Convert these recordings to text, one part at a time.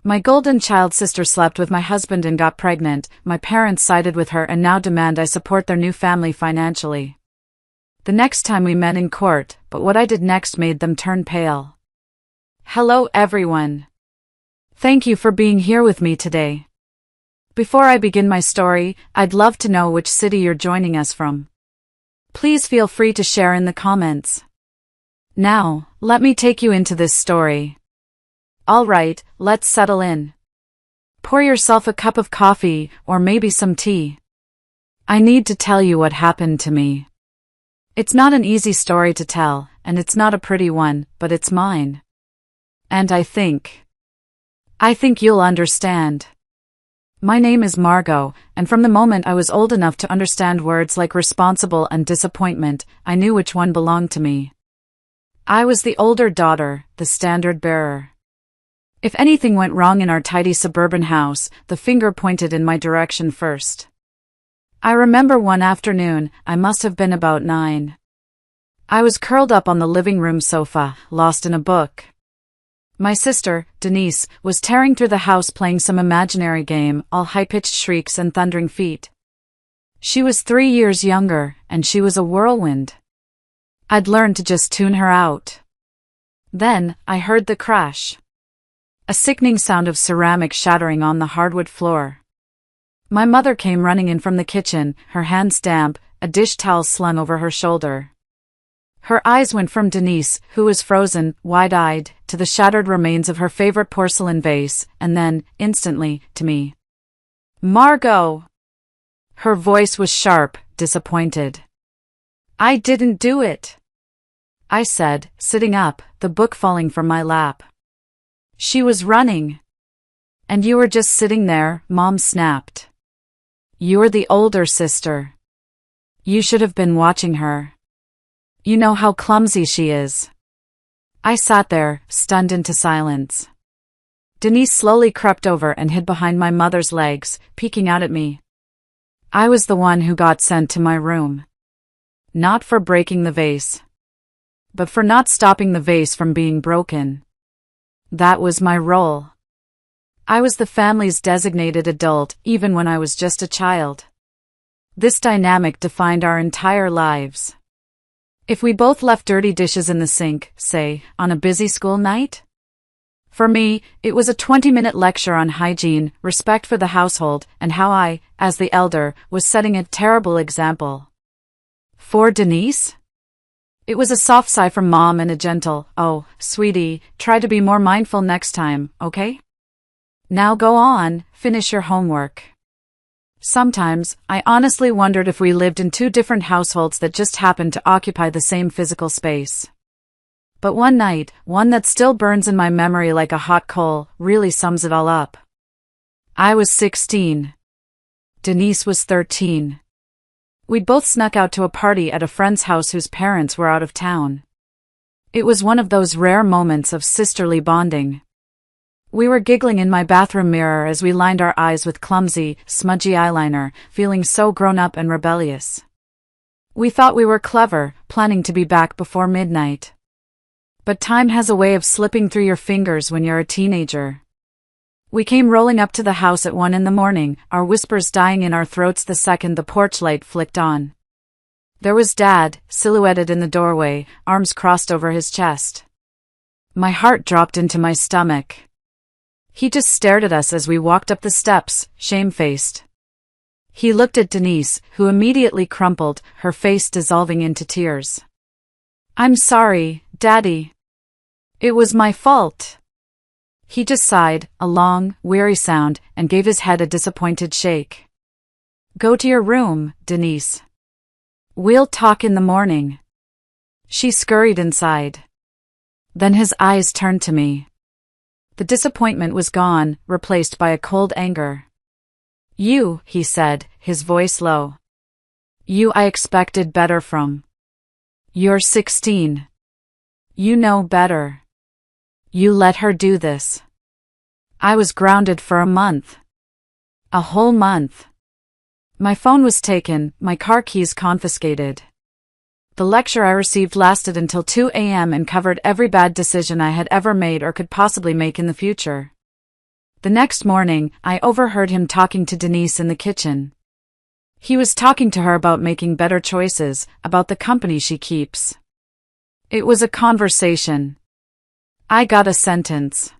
My golden child sister slept with my husband and got pregnant. My parents sided with her and now demand I support their new family financially. The next time we met in court, but what I did next made them turn pale. Hello everyone. Thank you for being here with me today. Before I begin my story, I'd love to know which city you're joining us from. Please feel free to share in the comments. Now, let me take you into this story. Alright, let's settle in. Pour yourself a cup of coffee, or maybe some tea. I need to tell you what happened to me. It's not an easy story to tell, and it's not a pretty one, but it's mine. And I think you'll understand. My name is Margot, and from the moment I was old enough to understand words like responsible and disappointment, I knew which one belonged to me. I was the older daughter, the standard bearer. If anything went wrong in our tidy suburban house, the finger pointed in my direction first. I remember one afternoon, I must have been about 9. I was curled up on the living room sofa, lost in a book. My sister, Denise, was tearing through the house playing some imaginary game, all high-pitched shrieks and thundering feet. She was 3 years younger, and she was a whirlwind. I'd learned to just tune her out. Then, I heard the crash. A sickening sound of ceramic shattering on the hardwood floor. My mother came running in from the kitchen, her hands damp, a dish towel slung over her shoulder. Her eyes went from Denise, who was frozen, wide-eyed, to the shattered remains of her favorite porcelain vase, and then, instantly, to me. Margot! Her voice was sharp, disappointed. I didn't do it, I said, sitting up, the book falling from my lap. She was running. And you were just sitting there, Mom snapped. You're the older sister. You should have been watching her. You know how clumsy she is. I sat there, stunned into silence. Denise slowly crept over and hid behind my mother's legs, peeking out at me. I was the one who got sent to my room. Not for breaking the vase, but for not stopping the vase from being broken. That was my role. I was the family's designated adult, even when I was just a child. This dynamic defined our entire lives. If we both left dirty dishes in the sink, say, on a busy school night? For me, it was a 20-minute lecture on hygiene, respect for the household, and how I, as the elder, was setting a terrible example. For Denise? It was a soft sigh from Mom and a gentle, "Oh, sweetie, try to be more mindful next time, okay? Now go on, finish your homework." Sometimes, I honestly wondered if we lived in two different households that just happened to occupy the same physical space. But one night, one that still burns in my memory like a hot coal, really sums it all up. I was 16. Denise was 13. We'd both snuck out to a party at a friend's house whose parents were out of town. It was one of those rare moments of sisterly bonding. We were giggling in my bathroom mirror as we lined our eyes with clumsy, smudgy eyeliner, feeling so grown up and rebellious. We thought we were clever, planning to be back before midnight. But time has a way of slipping through your fingers when you're a teenager. We came rolling up to the house at 1 a.m, our whispers dying in our throats the second the porch light flicked on. There was Dad, silhouetted in the doorway, arms crossed over his chest. My heart dropped into my stomach. He just stared at us as we walked up the steps, shamefaced. He looked at Denise, who immediately crumpled, her face dissolving into tears. "I'm sorry, Daddy. It was my fault." He just sighed, a long, weary sound, and gave his head a disappointed shake. "Go to your room, Denise. We'll talk in the morning." She scurried inside. Then his eyes turned to me. The disappointment was gone, replaced by a cold anger. "You," he said, his voice low. "You I expected better from. You're 16. You know better. You let her do this." I was grounded for a month. A whole month. My phone was taken, my car keys confiscated. The lecture I received lasted until 2 a.m. and covered every bad decision I had ever made or could possibly make in the future. The next morning, I overheard him talking to Denise in the kitchen. He was talking to her about making better choices, about the company she keeps. It was a conversation. I got a sentence.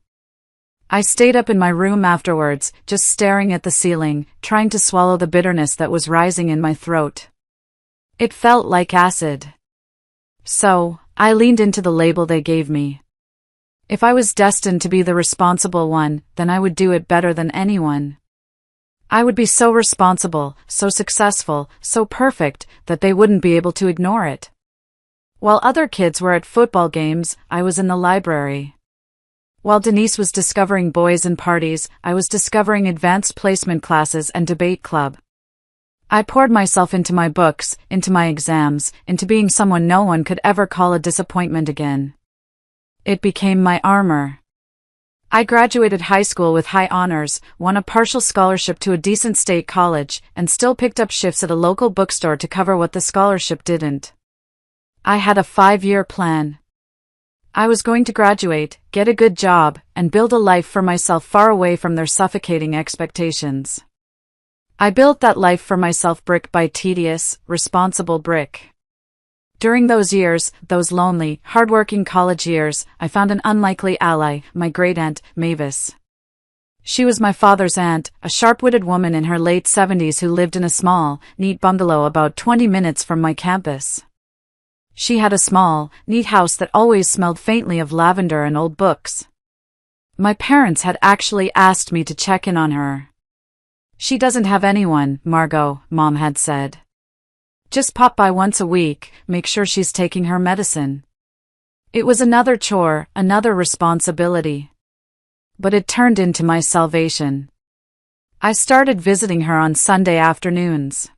I stayed up in my room afterwards, just staring at the ceiling, trying to swallow the bitterness that was rising in my throat. It felt like acid. So, I leaned into the label they gave me. If I was destined to be the responsible one, then I would do it better than anyone. I would be so responsible, so successful, so perfect, that they wouldn't be able to ignore it. While other kids were at football games, I was in the library. While Denise was discovering boys and parties, I was discovering advanced placement classes and debate club. I poured myself into my books, into my exams, into being someone no one could ever call a disappointment again. It became my armor. I graduated high school with high honors, won a partial scholarship to a decent state college, and still picked up shifts at a local bookstore to cover what the scholarship didn't. I had a 5-year plan. I was going to graduate, get a good job, and build a life for myself far away from their suffocating expectations. I built that life for myself brick by tedious, responsible brick. During those years, those lonely, hard-working college years, I found an unlikely ally, my great-aunt, Mavis. She was my father's aunt, a sharp-witted woman in her late 70s who lived in a small, neat bungalow about 20 minutes from my campus. She had a small, neat house that always smelled faintly of lavender and old books. My parents had actually asked me to check in on her. "She doesn't have anyone, Margot," Mom had said. "Just pop by once a week, make sure she's taking her medicine." It was another chore, another responsibility. But it turned into my salvation. I started visiting her on Sunday afternoons.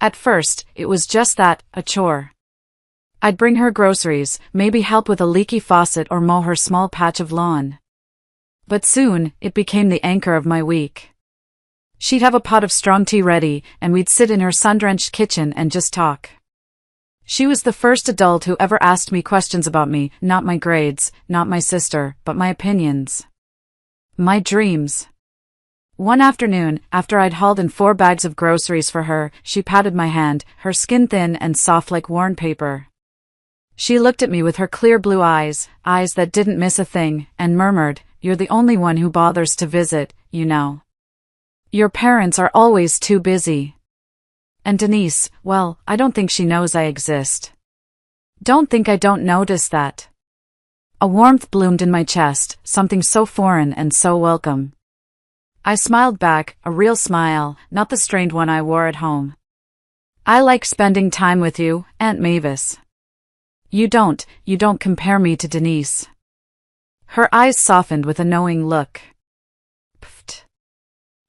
At first, it was just that, a chore. I'd bring her groceries, maybe help with a leaky faucet or mow her small patch of lawn. But soon, it became the anchor of my week. She'd have a pot of strong tea ready, and we'd sit in her sun-drenched kitchen and just talk. She was the first adult who ever asked me questions about me, not my grades, not my sister, but my opinions. My dreams. One afternoon, after I'd hauled in 4 bags of groceries for her, she patted my hand, her skin thin and soft like worn paper. She looked at me with her clear blue eyes, eyes that didn't miss a thing, and murmured, "You're the only one who bothers to visit, you know. Your parents are always too busy. And Denise, well, I don't think she knows I exist. Don't think I don't notice that." A warmth bloomed in my chest, something so foreign and so welcome. I smiled back, a real smile, not the strained one I wore at home. "I like spending time with you, Aunt Mavis." You don't compare me to Denise." Her eyes softened with a knowing look. "Pfft.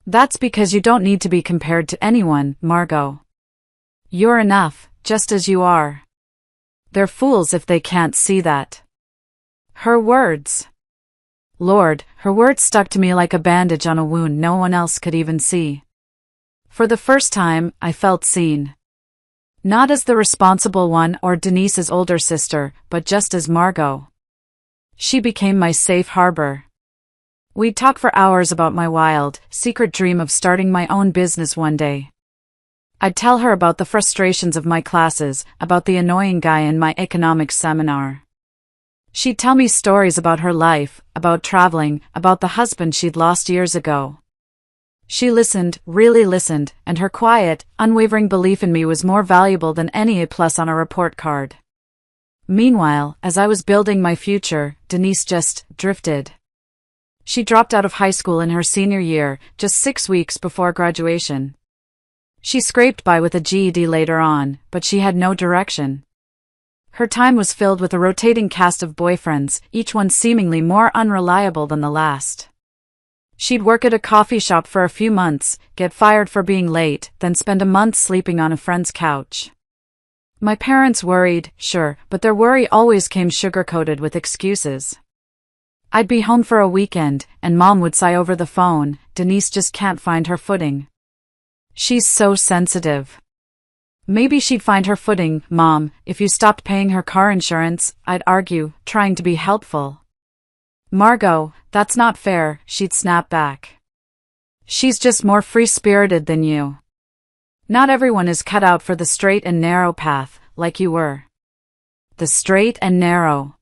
That's because you don't need to be compared to anyone, Margot. You're enough, just as you are. They're fools if they can't see that." Her words. Lord, her words stuck to me like a bandage on a wound no one else could even see. For the first time, I felt seen. Not as the responsible one or Denise's older sister, but just as Margot. She became my safe harbor. We'd talk for hours about my wild, secret dream of starting my own business one day. I'd tell her about the frustrations of my classes, about the annoying guy in my economics seminar. She'd tell me stories about her life, about traveling, about the husband she'd lost years ago. She listened, really listened, and her quiet, unwavering belief in me was more valuable than any A+ on a report card. Meanwhile, as I was building my future, Denise just drifted. She dropped out of high school in her senior year, just 6 weeks before graduation. She scraped by with a GED later on, but she had no direction. Her time was filled with a rotating cast of boyfriends, each one seemingly more unreliable than the last. She'd work at a coffee shop for a few months, get fired for being late, then spend a month sleeping on a friend's couch. My parents worried, sure, but their worry always came sugar-coated with excuses. I'd be home for a weekend, and Mom would sigh over the phone, "Denise just can't find her footing. She's so sensitive." "Maybe she'd find her footing, Mom, if you stopped paying her car insurance," I'd argue, trying to be helpful. Margot, that's not fair, she'd snap back. She's just more free-spirited than you. Not everyone is cut out for the straight and narrow path, like you were. The straight and narrow.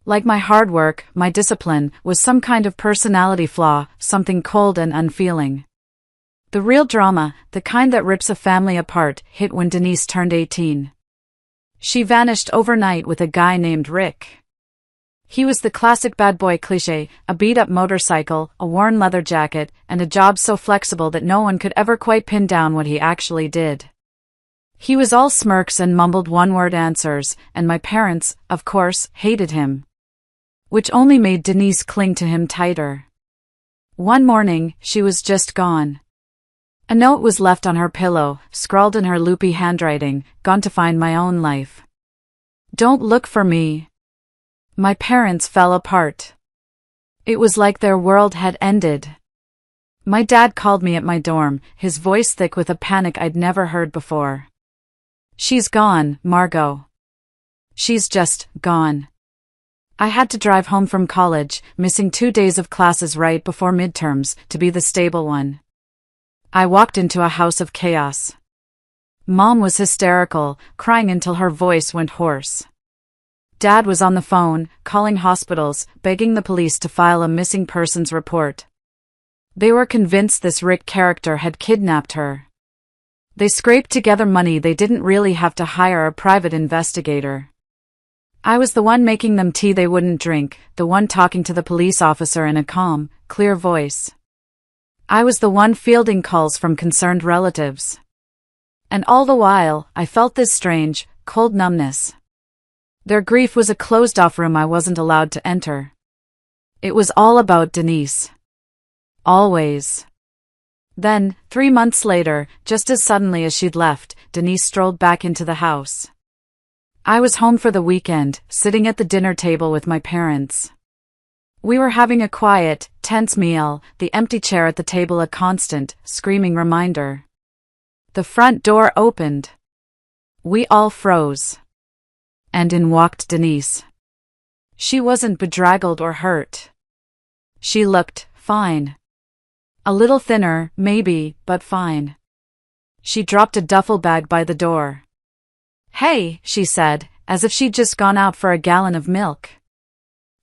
Like my hard work, my discipline, was some kind of personality flaw, something cold and unfeeling. The real drama, the kind that rips a family apart, hit when Denise turned 18. She vanished overnight with a guy named Rick. He was the classic bad boy cliché, a beat-up motorcycle, a worn leather jacket, and a job so flexible that no one could ever quite pin down what he actually did. He was all smirks and mumbled one-word answers, and my parents, of course, hated him. Which only made Denise cling to him tighter. One morning, she was just gone. A note was left on her pillow, scrawled in her loopy handwriting, "Gone to find my own life. Don't look for me." My parents fell apart. It was like their world had ended. My dad called me at my dorm, his voice thick with a panic I'd never heard before. "She's gone, Margot. She's just gone." I had to drive home from college, missing 2 days of classes right before midterms, to be the stable one. I walked into a house of chaos. Mom was hysterical, crying until her voice went hoarse. Dad was on the phone, calling hospitals, begging the police to file a missing persons report. They were convinced this Rick character had kidnapped her. They scraped together money they didn't really have to hire a private investigator. I was the one making them tea they wouldn't drink, the one talking to the police officer in a calm, clear voice. I was the one fielding calls from concerned relatives. And all the while, I felt this strange, cold numbness. Their grief was a closed-off room I wasn't allowed to enter. It was all about Denise. Always. Then, 3 months later, just as suddenly as she'd left, Denise strolled back into the house. I was home for the weekend, sitting at the dinner table with my parents. We were having a quiet, tense meal, the empty chair at the table a constant, screaming reminder. The front door opened. We all froze. And in walked Denise. She wasn't bedraggled or hurt. She looked fine. A little thinner, maybe, but fine. She dropped a duffel bag by the door. "Hey," she said, as if she'd just gone out for a gallon of milk.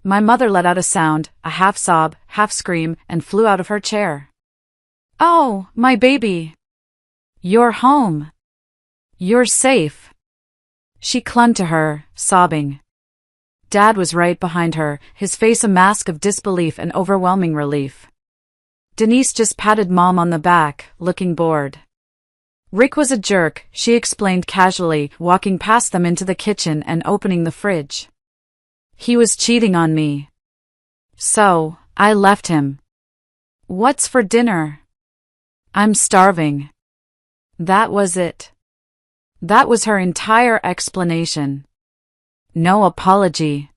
My mother let out a sound, a half sob, half scream, and flew out of her chair. "Oh, my baby. You're home. You're safe." She clung to her, sobbing. Dad was right behind her, his face a mask of disbelief and overwhelming relief. Denise just patted Mom on the back, looking bored. Rick was a jerk, she explained casually, walking past them into the kitchen and opening the fridge. He was cheating on me. So, I left him. "What's for dinner?" "I'm starving." That was it. That was her entire explanation. No apology.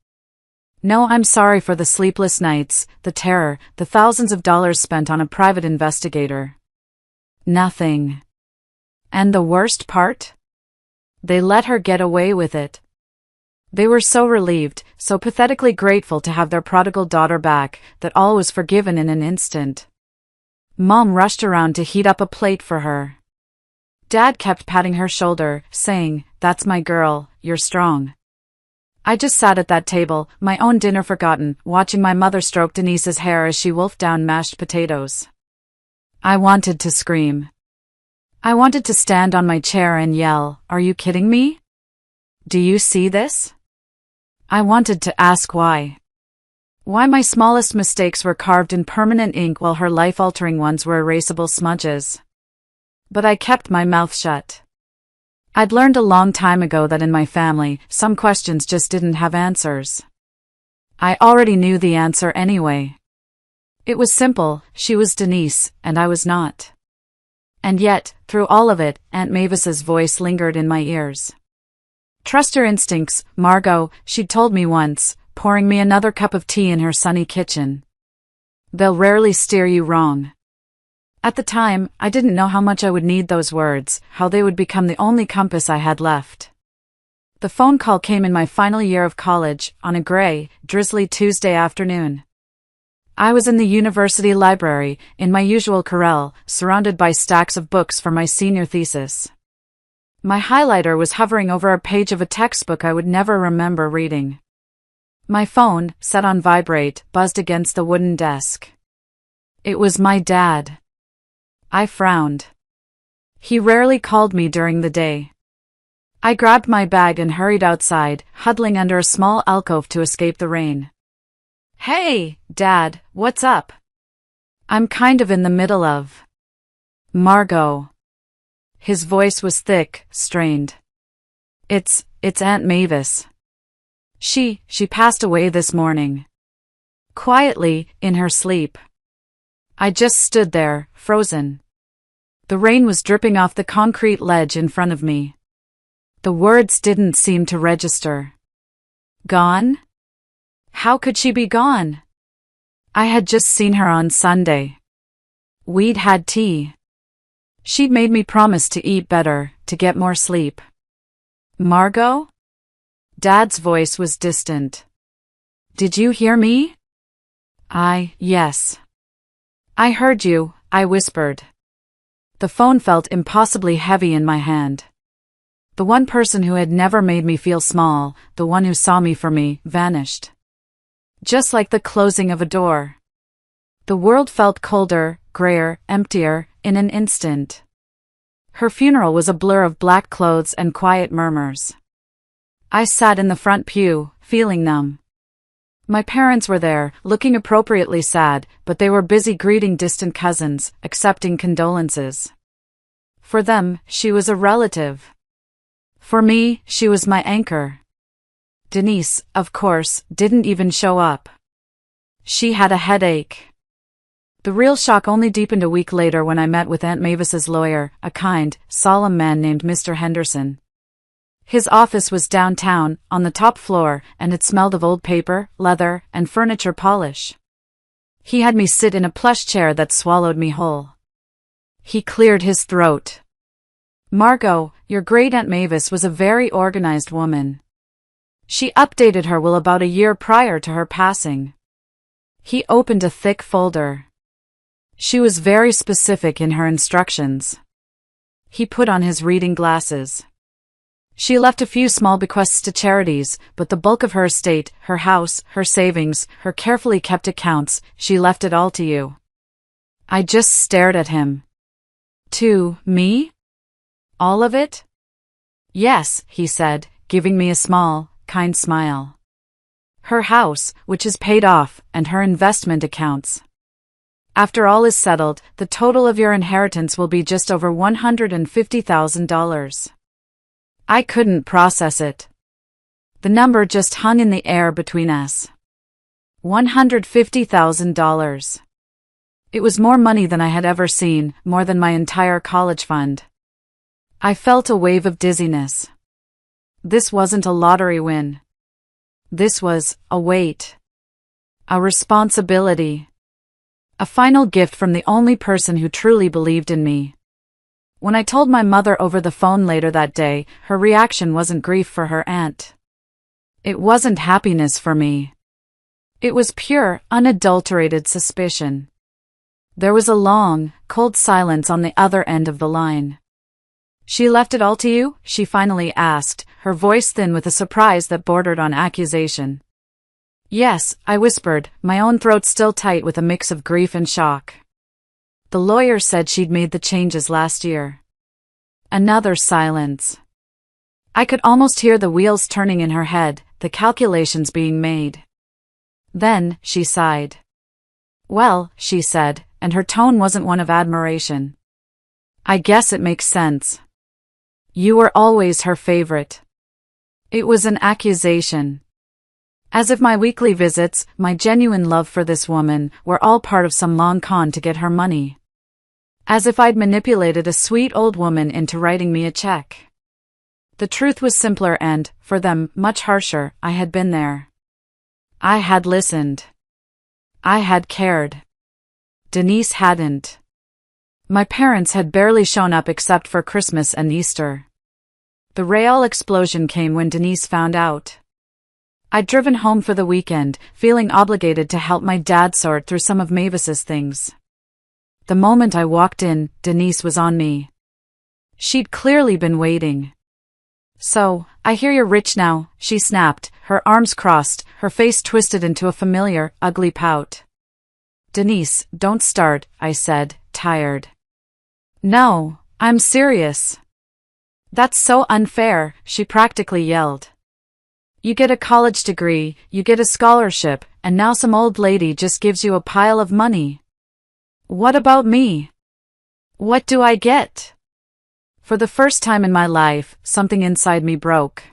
No "I'm sorry" for the sleepless nights, the terror, the thousands of dollars spent on a private investigator. Nothing. And the worst part? They let her get away with it. They were so relieved, so pathetically grateful to have their prodigal daughter back, that all was forgiven in an instant. Mom rushed around to heat up a plate for her. Dad kept patting her shoulder, saying, "That's my girl, you're strong." I just sat at that table, my own dinner forgotten, watching my mother stroke Denise's hair as she wolfed down mashed potatoes. I wanted to scream. I wanted to stand on my chair and yell, "Are you kidding me? Do you see this?" I wanted to ask why. Why my smallest mistakes were carved in permanent ink while her life-altering ones were erasable smudges. But I kept my mouth shut. I'd learned a long time ago that in my family, some questions just didn't have answers. I already knew the answer anyway. It was simple, she was Denise, and I was not. And yet, through all of it, Aunt Mavis's voice lingered in my ears. "Trust your instincts, Margot," she'd told me once, pouring me another cup of tea in her sunny kitchen. "They'll rarely steer you wrong." At the time, I didn't know how much I would need those words, how they would become the only compass I had left. The phone call came in my final year of college, on a gray, drizzly Tuesday afternoon. I was in the university library, in my usual corral, surrounded by stacks of books for my senior thesis. My highlighter was hovering over a page of a textbook I would never remember reading. My phone, set on vibrate, buzzed against the wooden desk. It was my dad. I frowned. He rarely called me during the day. I grabbed my bag and hurried outside, huddling under a small alcove to escape the rain. "Hey, Dad, what's up?" "I'm kind of in the middle of..." "Margot." His voice was thick, strained. It's Aunt Mavis. She passed away this morning. Quietly, in her sleep. I just stood there, frozen. The rain was dripping off the concrete ledge in front of me. The words didn't seem to register. Gone? How could she be gone? I had just seen her on Sunday. We'd had tea. She'd made me promise to eat better, to get more sleep. Margot? Dad's voice was distant. "Did you hear me?" Yes. "I heard you," I whispered. The phone felt impossibly heavy in my hand. The one person who had never made me feel small, the one who saw me for me, vanished. Just like the closing of a door. The world felt colder, grayer, emptier, in an instant. Her funeral was a blur of black clothes and quiet murmurs. I sat in the front pew, feeling numb. My parents were there, looking appropriately sad, but they were busy greeting distant cousins, accepting condolences. For them, she was a relative. For me, she was my anchor. Denise, of course, didn't even show up. She had a headache. The real shock only deepened a week later when I met with Aunt Mavis's lawyer, a kind, solemn man named Mr. Henderson. His office was downtown, on the top floor, and it smelled of old paper, leather, and furniture polish. He had me sit in a plush chair that swallowed me whole. He cleared his throat. "Margot, your great-aunt Mavis was a very organized woman. She updated her will about a year prior to her passing." He opened a thick folder. She was very specific in her instructions. He put on his reading glasses. She left a few small bequests to charities, but the bulk of her estate, her house, her savings, her carefully kept accounts, she left it all to you. I just stared at him. "To me? All of it?" "Yes," he said, giving me a small, kind smile. "Her house, which is paid off, and her investment accounts. After all is settled, the total of your inheritance will be just over $150,000. I couldn't process it. The number just hung in the air between us. $150,000. It was more money than I had ever seen, more than my entire college fund. I felt a wave of dizziness. This wasn't a lottery win. This was a weight. A responsibility. A final gift from the only person who truly believed in me. When I told my mother over the phone later that day, her reaction wasn't grief for her aunt. It wasn't happiness for me. It was pure, unadulterated suspicion. There was a long, cold silence on the other end of the line. "She left it all to you?" she finally asked, her voice thin with a surprise that bordered on accusation. "Yes," I whispered, my own throat still tight with a mix of grief and shock. "The lawyer said she'd made the changes last year." Another silence. I could almost hear the wheels turning in her head, the calculations being made. Then, she sighed. "Well," she said, and her tone wasn't one of admiration. "I guess it makes sense. You were always her favorite." It was an accusation. As if my weekly visits, my genuine love for this woman, were all part of some long con to get her money. As if I'd manipulated a sweet old woman into writing me a check. The truth was simpler and, for them, much harsher. I had been there. I had listened. I had cared. Denise hadn't. My parents had barely shown up except for Christmas and Easter. The real explosion came when Denise found out. I'd driven home for the weekend, feeling obligated to help my dad sort through some of Mavis's things. The moment I walked in, Denise was on me. She'd clearly been waiting. "So, I hear you're rich now," she snapped, her arms crossed, her face twisted into a familiar, ugly pout. "Denise, don't start," I said, tired. "No, I'm serious." "That's so unfair," she practically yelled. "You get a college degree, you get a scholarship, and now some old lady just gives you a pile of money. What about me? What do I get?" For the first time in my life, something inside me broke.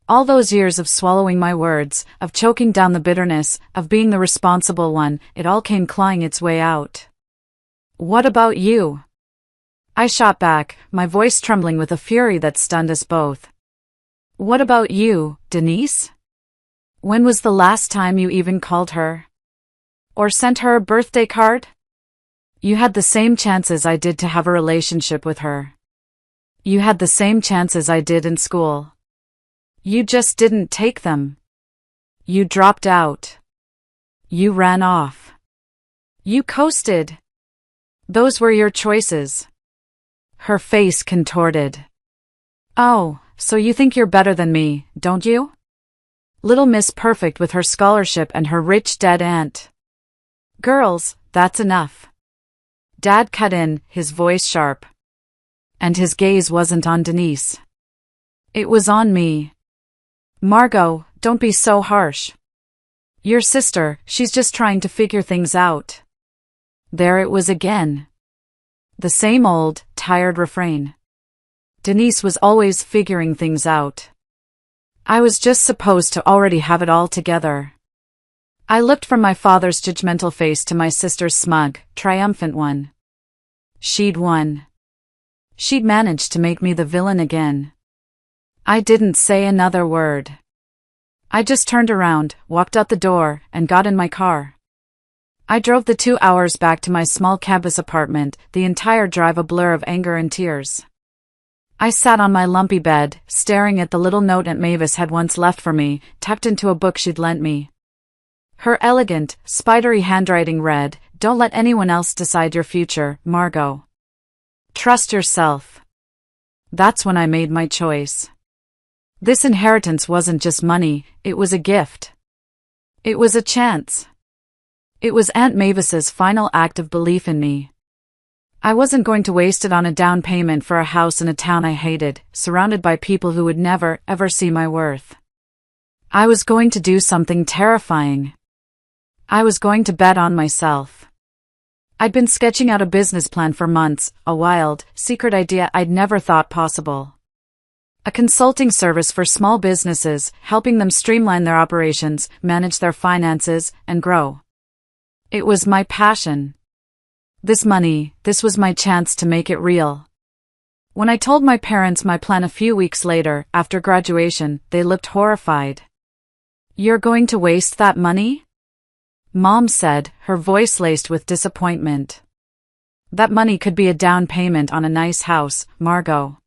All those years of swallowing my words, of choking down the bitterness, of being the responsible one, it all came clawing its way out. "What about you?" I shot back, my voice trembling with a fury that stunned us both. "What about you, Denise? When was the last time you even called her? Or sent her a birthday card? You had the same chances I did to have a relationship with her. You had the same chances I did in school. You just didn't take them. You dropped out. You ran off. You coasted. Those were your choices." Her face contorted. "Oh, so you think you're better than me, don't you? Little Miss Perfect with her scholarship and her rich dead aunt. Girls, that's enough." Dad cut in, his voice sharp. And his gaze wasn't on Denise. It was on me. "Margot, don't be so harsh. Your sister, she's just trying to figure things out." There it was again. The same old, tired refrain. Denise was always figuring things out. I was just supposed to already have it all together. I looked from my father's judgmental face to my sister's smug, triumphant one. She'd won. She'd managed to make me the villain again. I didn't say another word. I just turned around, walked out the door, and got in my car. I drove the 2 hours back to my small campus apartment, the entire drive a blur of anger and tears. I sat on my lumpy bed, staring at the little note Aunt Mavis had once left for me, tucked into a book she'd lent me. Her elegant, spidery handwriting read, "Don't let anyone else decide your future, Margot. Trust yourself." That's when I made my choice. This inheritance wasn't just money, it was a gift. It was a chance. It was Aunt Mavis's final act of belief in me. I wasn't going to waste it on a down payment for a house in a town I hated, surrounded by people who would never, ever see my worth. I was going to do something terrifying. I was going to bet on myself. I'd been sketching out a business plan for months, a wild, secret idea I'd never thought possible. A consulting service for small businesses, helping them streamline their operations, manage their finances, and grow. It was my passion. This money, this was my chance to make it real. When I told my parents my plan a few weeks later, after graduation, they looked horrified. "You're going to waste that money?" Mom said, her voice laced with disappointment. "That money could be a down payment on a nice house, Margot.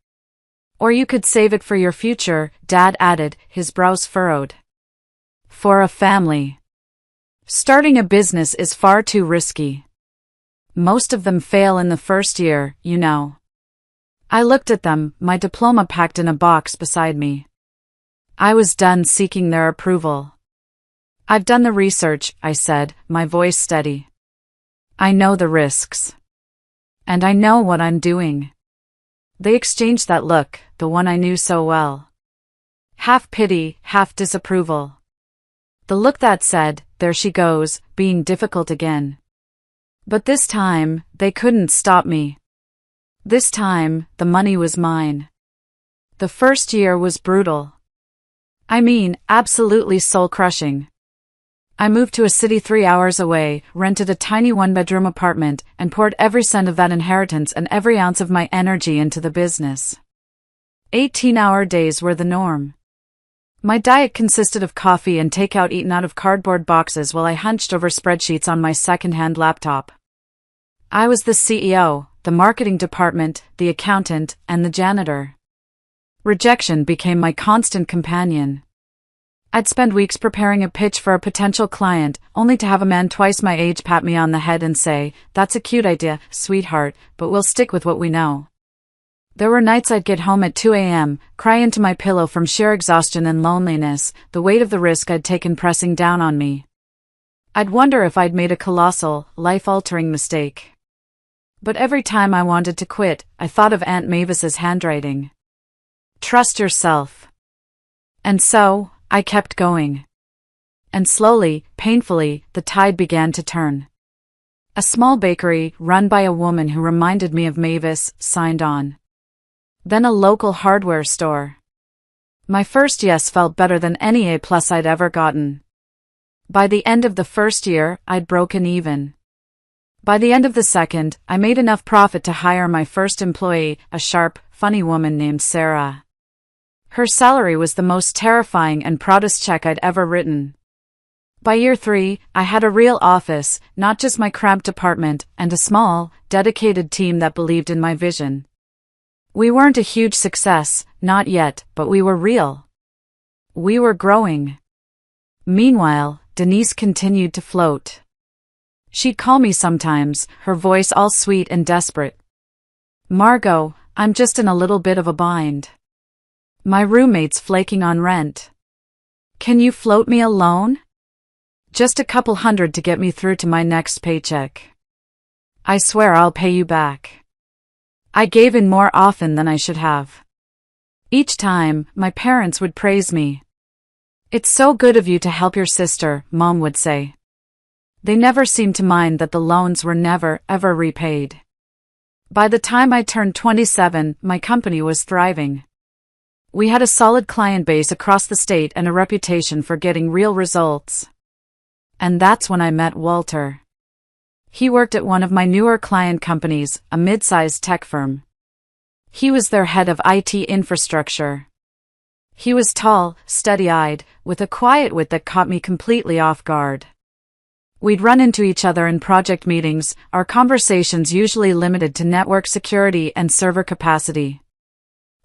Or you could save it for your future," Dad added, his brows furrowed. "For a family. Starting a business is far too risky. Most of them fail in the first year, you know." I looked at them, my diploma packed in a box beside me. I was done seeking their approval. "I've done the research," I said, my voice steady. "I know the risks. And I know what I'm doing." They exchanged that look, the one I knew so well. Half pity, half disapproval. The look that said, "There she goes, being difficult again." But this time, they couldn't stop me. This time, the money was mine. The first year was brutal. I mean, absolutely soul-crushing. I moved to a city 3 hours away, rented a tiny one-bedroom apartment, and poured every cent of that inheritance and every ounce of my energy into the business. 18-hour days were the norm. My diet consisted of coffee and takeout eaten out of cardboard boxes while I hunched over spreadsheets on my second-hand laptop. I was the CEO, the marketing department, the accountant, and the janitor. Rejection became my constant companion. I'd spend weeks preparing a pitch for a potential client, only to have a man twice my age pat me on the head and say, "That's a cute idea, sweetheart, but we'll stick with what we know." There were nights I'd get home at 2 a.m., cry into my pillow from sheer exhaustion and loneliness, the weight of the risk I'd taken pressing down on me. I'd wonder if I'd made a colossal, life-altering mistake. But every time I wanted to quit, I thought of Aunt Mavis's handwriting. Trust yourself. And so, I kept going. And slowly, painfully, the tide began to turn. A small bakery, run by a woman who reminded me of Mavis, signed on. Then a local hardware store. My first yes felt better than any A+ I'd ever gotten. By the end of the first year, I'd broken even. By the end of the second, I made enough profit to hire my first employee, a sharp, funny woman named Sarah. Her salary was the most terrifying and proudest check I'd ever written. By year 3, I had a real office, not just my cramped apartment, and a small, dedicated team that believed in my vision. We weren't a huge success, not yet, but we were real. We were growing. Meanwhile, Denise continued to float. She'd call me sometimes, her voice all sweet and desperate. "Margot, I'm just in a little bit of a bind. My roommate's flaking on rent. Can you float me a loan? Just a couple hundred to get me through to my next paycheck. I swear I'll pay you back." I gave in more often than I should have. Each time, my parents would praise me. "It's so good of you to help your sister," Mom would say. They never seemed to mind that the loans were never, ever repaid. By the time I turned 27, my company was thriving. We had a solid client base across the state and a reputation for getting real results. And that's when I met Walter. He worked at one of my newer client companies, a mid-sized tech firm. He was their head of IT infrastructure. He was tall, steady-eyed, with a quiet wit that caught me completely off guard. We'd run into each other in project meetings, our conversations usually limited to network security and server capacity.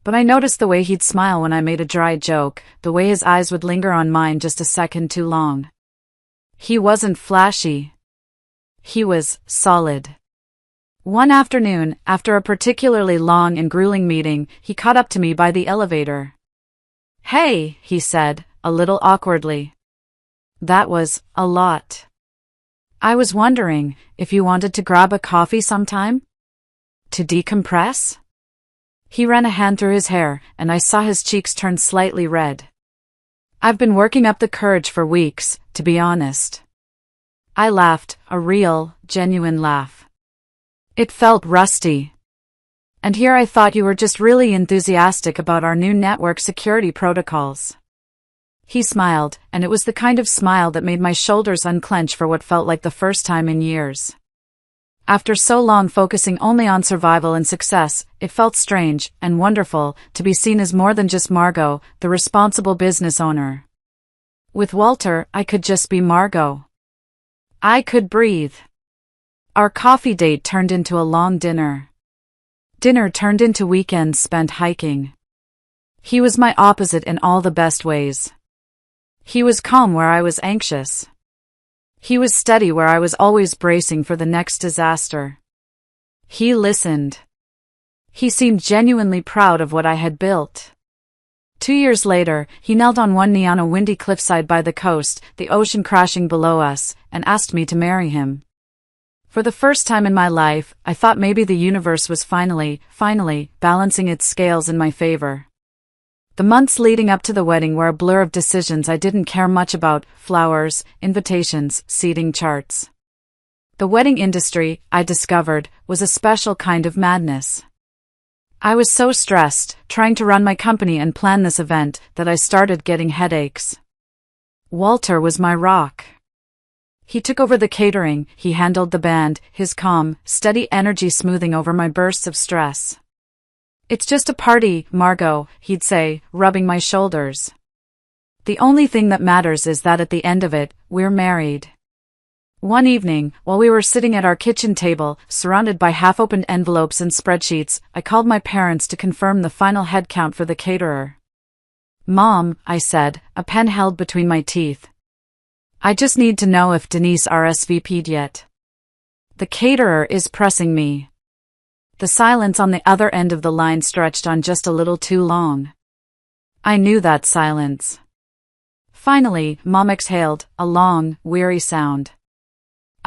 But I noticed the way he'd smile when I made a dry joke, the way his eyes would linger on mine just a second too long. He wasn't flashy. He was solid. One afternoon, after a particularly long and grueling meeting, he caught up to me by the elevator. "Hey," he said, a little awkwardly. That was a lot. "I was wondering if you wanted to grab a coffee sometime? To decompress?" He ran a hand through his hair, and I saw his cheeks turn slightly red. "I've been working up the courage for weeks, to be honest." I laughed, a real, genuine laugh. It felt rusty. "And here I thought you were just really enthusiastic about our new network security protocols." He smiled, and it was the kind of smile that made my shoulders unclench for what felt like the first time in years. After so long focusing only on survival and success, it felt strange and wonderful to be seen as more than just Margot, the responsible business owner. With Walter, I could just be Margot. I could breathe. Our coffee date turned into a long dinner. Dinner turned into weekends spent hiking. He was my opposite in all the best ways. He was calm where I was anxious. He was steady where I was always bracing for the next disaster. He listened. He seemed genuinely proud of what I had built. 2 years later, he knelt on one knee on a windy cliffside by the coast, the ocean crashing below us, and asked me to marry him. For the first time in my life, I thought maybe the universe was finally, balancing its scales in my favor. The months leading up to the wedding were a blur of decisions I didn't care much about: flowers, invitations, seating charts. The wedding industry, I discovered, was a special kind of madness. I was so stressed, trying to run my company and plan this event, that I started getting headaches. Walter was my rock. He took over the catering, he handled the band, his calm, steady energy smoothing over my bursts of stress. "It's just a party, Margot," he'd say, rubbing my shoulders. "The only thing that matters is that at the end of it, we're married." One evening, while we were sitting at our kitchen table, surrounded by half-opened envelopes and spreadsheets, I called my parents to confirm the final headcount for the caterer. "Mom," I said, a pen held between my teeth. "I just need to know if Denise RSVP'd yet. The caterer is pressing me." The silence on the other end of the line stretched on just a little too long. I knew that silence. Finally, Mom exhaled, a long, weary sound.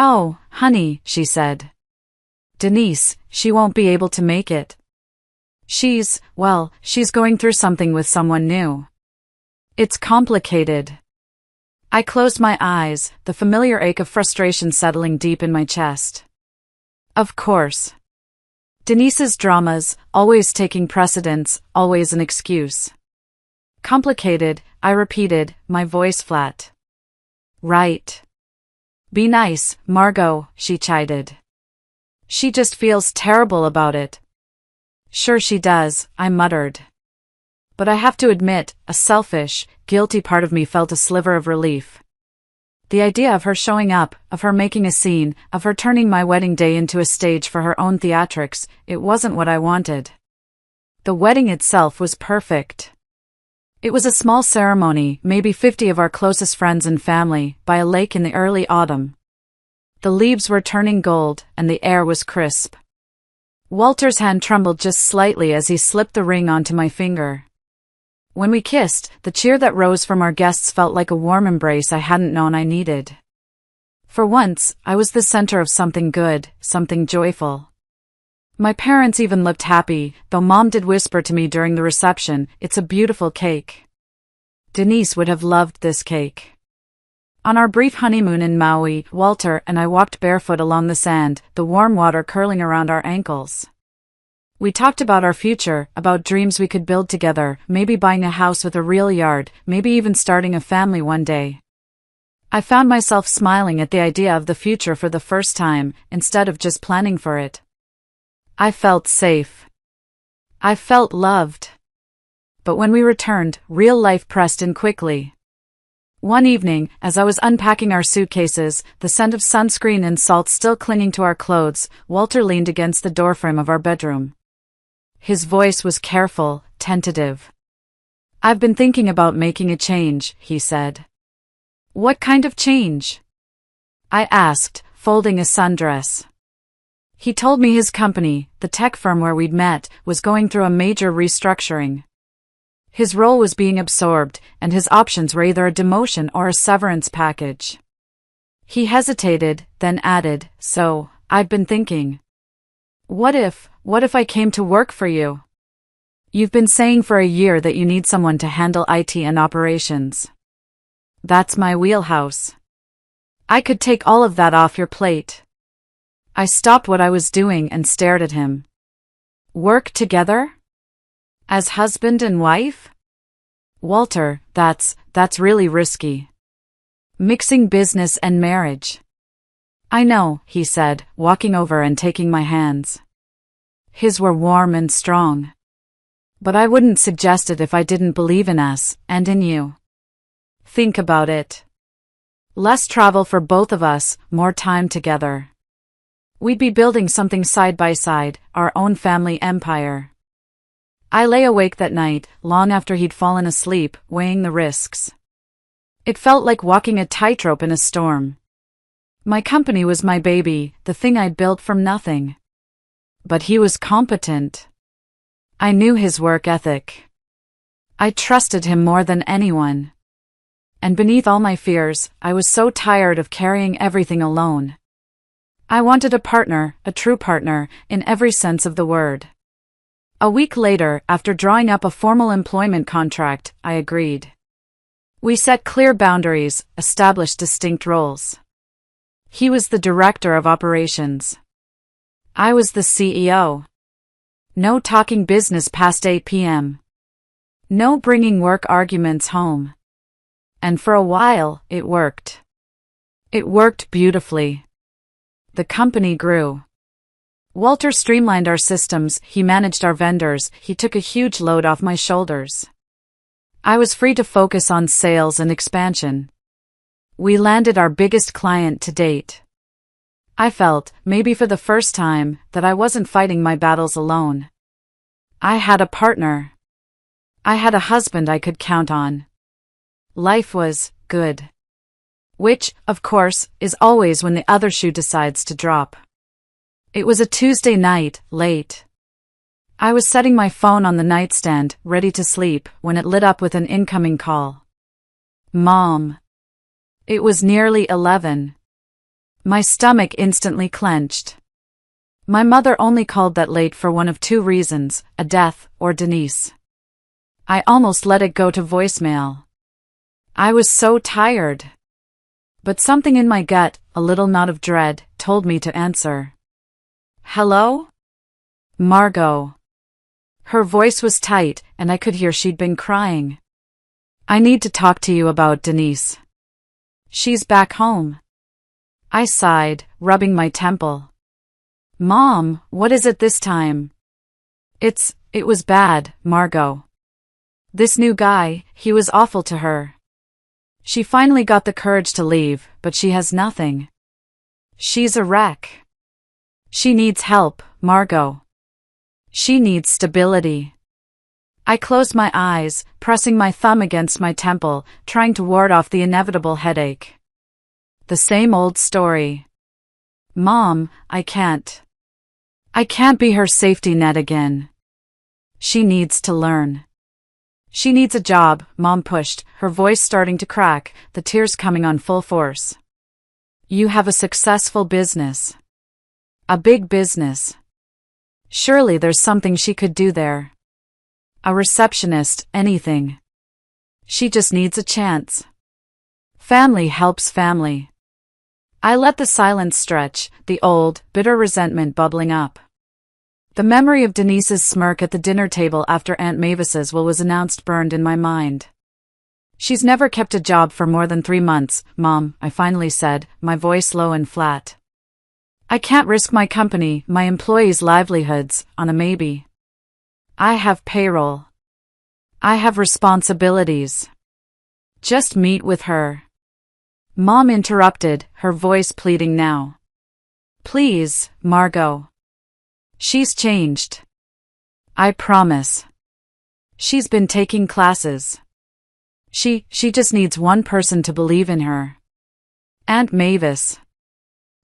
"Oh, honey," she said. "Denise, she won't be able to make it. She's going through something with someone new. It's complicated." I closed my eyes, the familiar ache of frustration settling deep in my chest. Of course. Denise's dramas, always taking precedence, always an excuse. "Complicated," I repeated, my voice flat. "Right. Be nice, Margot," she chided. "She just feels terrible about it." "Sure she does," I muttered. But I have to admit, a selfish, guilty part of me felt a sliver of relief. The idea of her showing up, of her making a scene, of her turning my wedding day into a stage for her own theatrics, it wasn't what I wanted. The wedding itself was perfect. It was a small ceremony, maybe 50 of our closest friends and family, by a lake in the early autumn. The leaves were turning gold, and the air was crisp. Walter's hand trembled just slightly as he slipped the ring onto my finger. When we kissed, the cheer that rose from our guests felt like a warm embrace I hadn't known I needed. For once, I was the center of something good, something joyful. My parents even looked happy, though Mom did whisper to me during the reception, "It's a beautiful cake." Denise would have loved this cake. On our brief honeymoon in Maui, Walter and I walked barefoot along the sand, the warm water curling around our ankles. We talked about our future, about dreams we could build together, maybe buying a house with a real yard, maybe even starting a family one day. I found myself smiling at the idea of the future for the first time, instead of just planning for it. I felt safe. I felt loved. But when we returned, real life pressed in quickly. One evening, as I was unpacking our suitcases, the scent of sunscreen and salt still clinging to our clothes, Walter leaned against the doorframe of our bedroom. His voice was careful, tentative. "I've been thinking about making a change," he said. "What kind of change?" I asked, folding a sundress. He told me his company, the tech firm where we'd met, was going through a major restructuring. His role was being absorbed, and his options were either a demotion or a severance package. He hesitated, then added, "So, I've been thinking. What if I came to work for you? You've been saying for a year that you need someone to handle IT and operations. That's my wheelhouse. I could take all of that off your plate." I stopped what I was doing and stared at him. "Work together? As husband and wife? Walter, that's really risky. Mixing business and marriage." "I know," he said, walking over and taking my hands. His were warm and strong. "But I wouldn't suggest it if I didn't believe in us, and in you. Think about it. Less travel for both of us, more time together. We'd be building something side by side, our own family empire." I lay awake that night, long after he'd fallen asleep, weighing the risks. It felt like walking a tightrope in a storm. My company was my baby, the thing I'd built from nothing. But he was competent. I knew his work ethic. I trusted him more than anyone. And beneath all my fears, I was so tired of carrying everything alone. I wanted a partner, a true partner, in every sense of the word. A week later, after drawing up a formal employment contract, I agreed. We set clear boundaries, established distinct roles. He was the director of operations. I was the CEO. No talking business past 8 p.m. No bringing work arguments home. And for a while, it worked. It worked beautifully. The company grew. Walter streamlined our systems, he managed our vendors, he took a huge load off my shoulders. I was free to focus on sales and expansion. We landed our biggest client to date. I felt, maybe for the first time, that I wasn't fighting my battles alone. I had a partner. I had a husband I could count on. Life was good. Which, of course, is always when the other shoe decides to drop. It was a Tuesday night, late. I was setting my phone on the nightstand, ready to sleep, when it lit up with an incoming call. Mom. It was nearly 11. My stomach instantly clenched. My mother only called that late for one of two reasons, a death or Denise. I almost let it go to voicemail. I was so tired. But something in my gut, a little knot of dread, told me to answer. Hello? Margot. Her voice was tight, and I could hear she'd been crying. I need to talk to you about Denise. She's back home. I sighed, rubbing my temple. Mom, what is it this time? It was bad, Margot. This new guy, he was awful to her. She finally got the courage to leave, but she has nothing. She's a wreck. She needs help, Margot. She needs stability. I closed my eyes, pressing my thumb against my temple, trying to ward off the inevitable headache. The same old story. Mom, I can't be her safety net again. She needs to learn. She needs a job, Mom pushed, her voice starting to crack, the tears coming on full force. You have a successful business. A big business. Surely there's something she could do there. A receptionist, anything. She just needs a chance. Family helps family. I let the silence stretch, the old, bitter resentment bubbling up. The memory of Denise's smirk at the dinner table after Aunt Mavis's will was announced burned in my mind. She's never kept a job for more than 3 months, Mom, I finally said, my voice low and flat. I can't risk my company, my employees' livelihoods, on a maybe. I have payroll. I have responsibilities. Just meet with her. Mom interrupted, her voice pleading now. Please, Margot. She's changed. I promise. She's been taking classes. She just needs one person to believe in her. Aunt Mavis.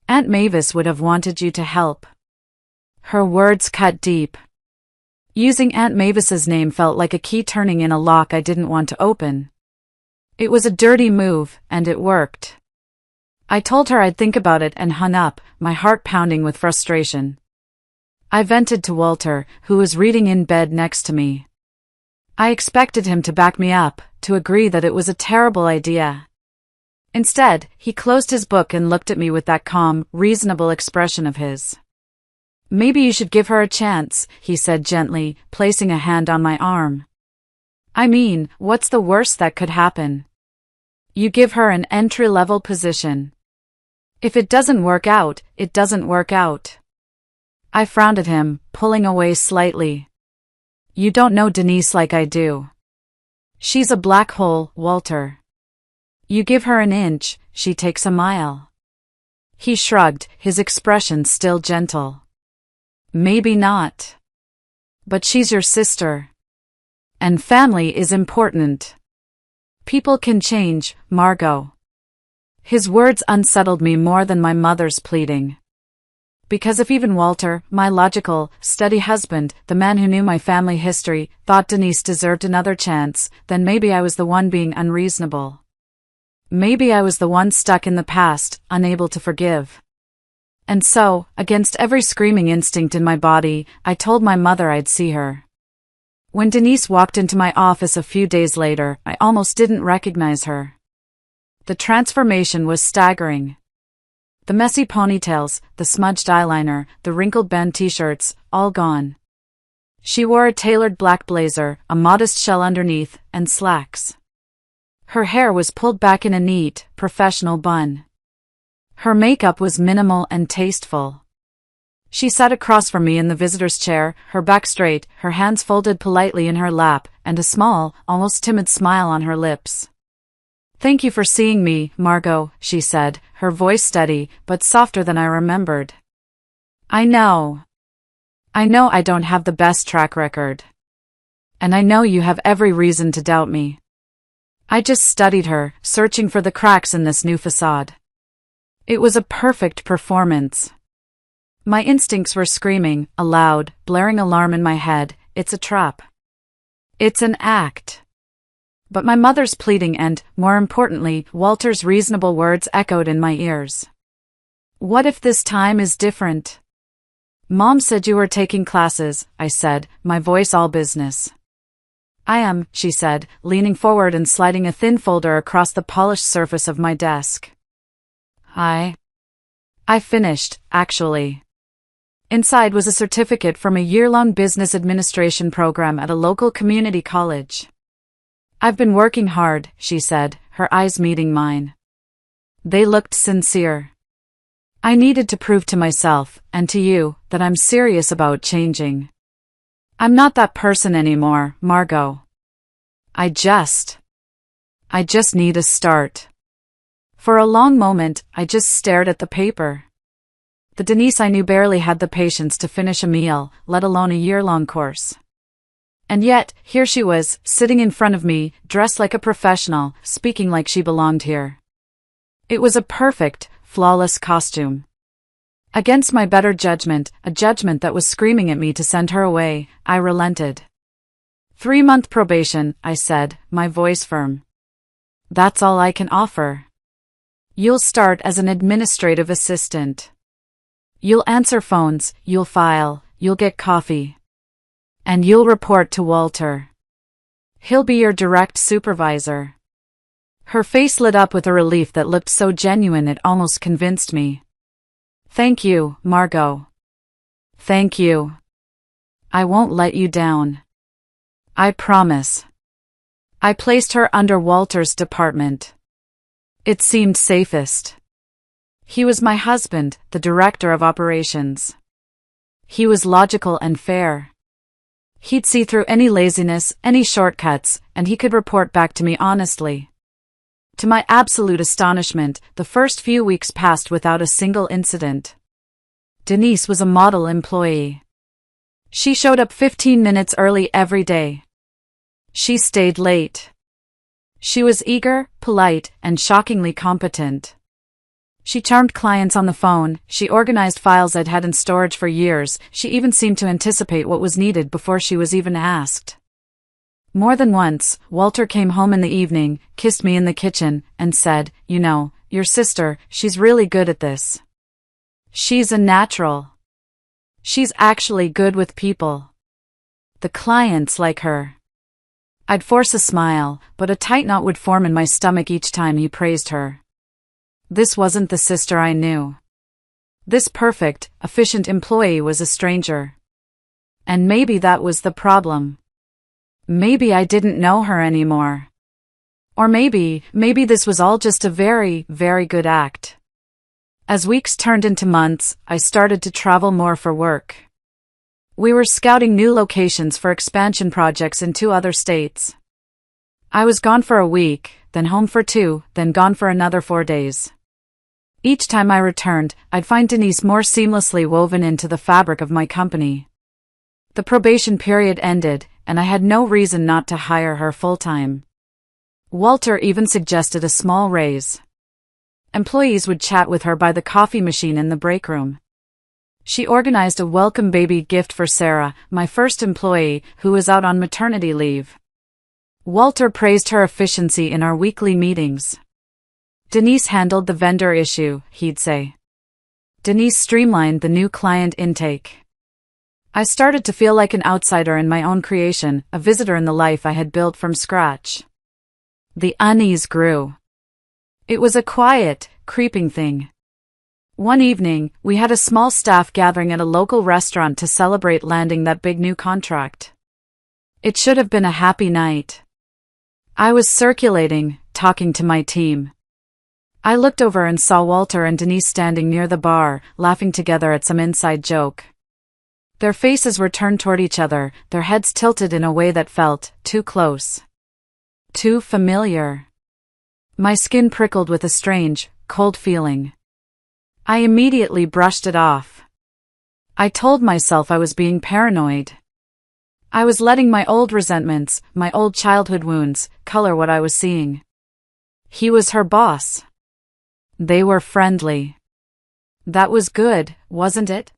Aunt Mavis would have wanted you to help. Her words cut deep. Using Aunt Mavis's name felt like a key turning in a lock I didn't want to open. It was a dirty move, and it worked. I told her I'd think about it and hung up, my heart pounding with frustration. I vented to Walter, who was reading in bed next to me. I expected him to back me up, to agree that it was a terrible idea. Instead, he closed his book and looked at me with that calm, reasonable expression of his. Maybe you should give her a chance, he said gently, placing a hand on my arm. I mean, what's the worst that could happen? You give her an entry-level position. If it doesn't work out, it doesn't work out. I frowned at him, pulling away slightly. You don't know Denise like I do. She's a black hole, Walter. You give her an inch, she takes a mile. He shrugged, his expression still gentle. Maybe not. But she's your sister. And family is important. People can change, Margot. His words unsettled me more than my mother's pleading. Because if even Walter, my logical, steady husband, the man who knew my family history, thought Denise deserved another chance, then maybe I was the one being unreasonable. Maybe I was the one stuck in the past, unable to forgive. And so, against every screaming instinct in my body, I told my mother I'd see her. When Denise walked into my office a few days later, I almost didn't recognize her. The transformation was staggering. The messy ponytails, the smudged eyeliner, the wrinkled band t-shirts, all gone. She wore a tailored black blazer, a modest shell underneath, and slacks. Her hair was pulled back in a neat, professional bun. Her makeup was minimal and tasteful. She sat across from me in the visitor's chair, her back straight, her hands folded politely in her lap, and a small, almost timid smile on her lips. Thank you for seeing me, Margot, she said, her voice steady, but softer than I remembered. I know I don't have the best track record. And I know you have every reason to doubt me. I just studied her, searching for the cracks in this new facade. It was a perfect performance. My instincts were screaming, a loud, blaring alarm in my head, it's a trap. It's an act. But my mother's pleading and, more importantly, Walter's reasonable words echoed in my ears. What if this time is different? Mom said you were taking classes, I said, my voice all business. I am, she said, leaning forward and sliding a thin folder across the polished surface of my desk. I finished, actually. Inside was a certificate from a year-long business administration program at a local community college. I've been working hard, she said, her eyes meeting mine. They looked sincere. I needed to prove to myself, and to you, that I'm serious about changing. I'm not that person anymore, Margot. I just need a start. For a long moment, I just stared at the paper. The Denise I knew barely had the patience to finish a meal, let alone a year-long course. And yet, here she was, sitting in front of me, dressed like a professional, speaking like she belonged here. It was a perfect, flawless costume. Against my better judgment, a judgment that was screaming at me to send her away, I relented. 3-month probation, I said, my voice firm. That's all I can offer. You'll start as an administrative assistant. You'll answer phones, you'll file, you'll get coffee. And you'll report to Walter. He'll be your direct supervisor. Her face lit up with a relief that looked so genuine it almost convinced me. Thank you, Margot. Thank you. I won't let you down. I promise. I placed her under Walter's department. It seemed safest. He was my husband, the director of operations. He was logical and fair. He'd see through any laziness, any shortcuts, and he could report back to me honestly. To my absolute astonishment, the first few weeks passed without a single incident. Denise was a model employee. She showed up 15 minutes early every day. She stayed late. She was eager, polite, and shockingly competent. She charmed clients on the phone, she organized files I'd had in storage for years, she even seemed to anticipate what was needed before she was even asked. More than once, Walter came home in the evening, kissed me in the kitchen, and said, you know, your sister, she's really good at this. She's a natural. She's actually good with people. The clients like her. I'd force a smile, but a tight knot would form in my stomach each time he praised her. This wasn't the sister I knew. This perfect, efficient employee was a stranger. And maybe that was the problem. Maybe I didn't know her anymore. Or maybe this was all just a very, very good act. As weeks turned into months, I started to travel more for work. We were scouting new locations for expansion projects in 2 other states. I was gone for a week, then home for 2, then gone for another 4 days. Each time I returned, I'd find Denise more seamlessly woven into the fabric of my company. The probation period ended, and I had no reason not to hire her full-time. Walter even suggested a small raise. Employees would chat with her by the coffee machine in the break room. She organized a welcome baby gift for Sarah, my first employee, who was out on maternity leave. Walter praised her efficiency in our weekly meetings. Denise handled the vendor issue, he'd say. Denise streamlined the new client intake. I started to feel like an outsider in my own creation, a visitor in the life I had built from scratch. The unease grew. It was a quiet, creeping thing. One evening, we had a small staff gathering at a local restaurant to celebrate landing that big new contract. It should have been a happy night. I was circulating, talking to my team. I looked over and saw Walter and Denise standing near the bar, laughing together at some inside joke. Their faces were turned toward each other, their heads tilted in a way that felt too close. Too familiar. My skin prickled with a strange, cold feeling. I immediately brushed it off. I told myself I was being paranoid. I was letting my old resentments, my old childhood wounds, color what I was seeing. He was her boss. They were friendly. That was good, wasn't it?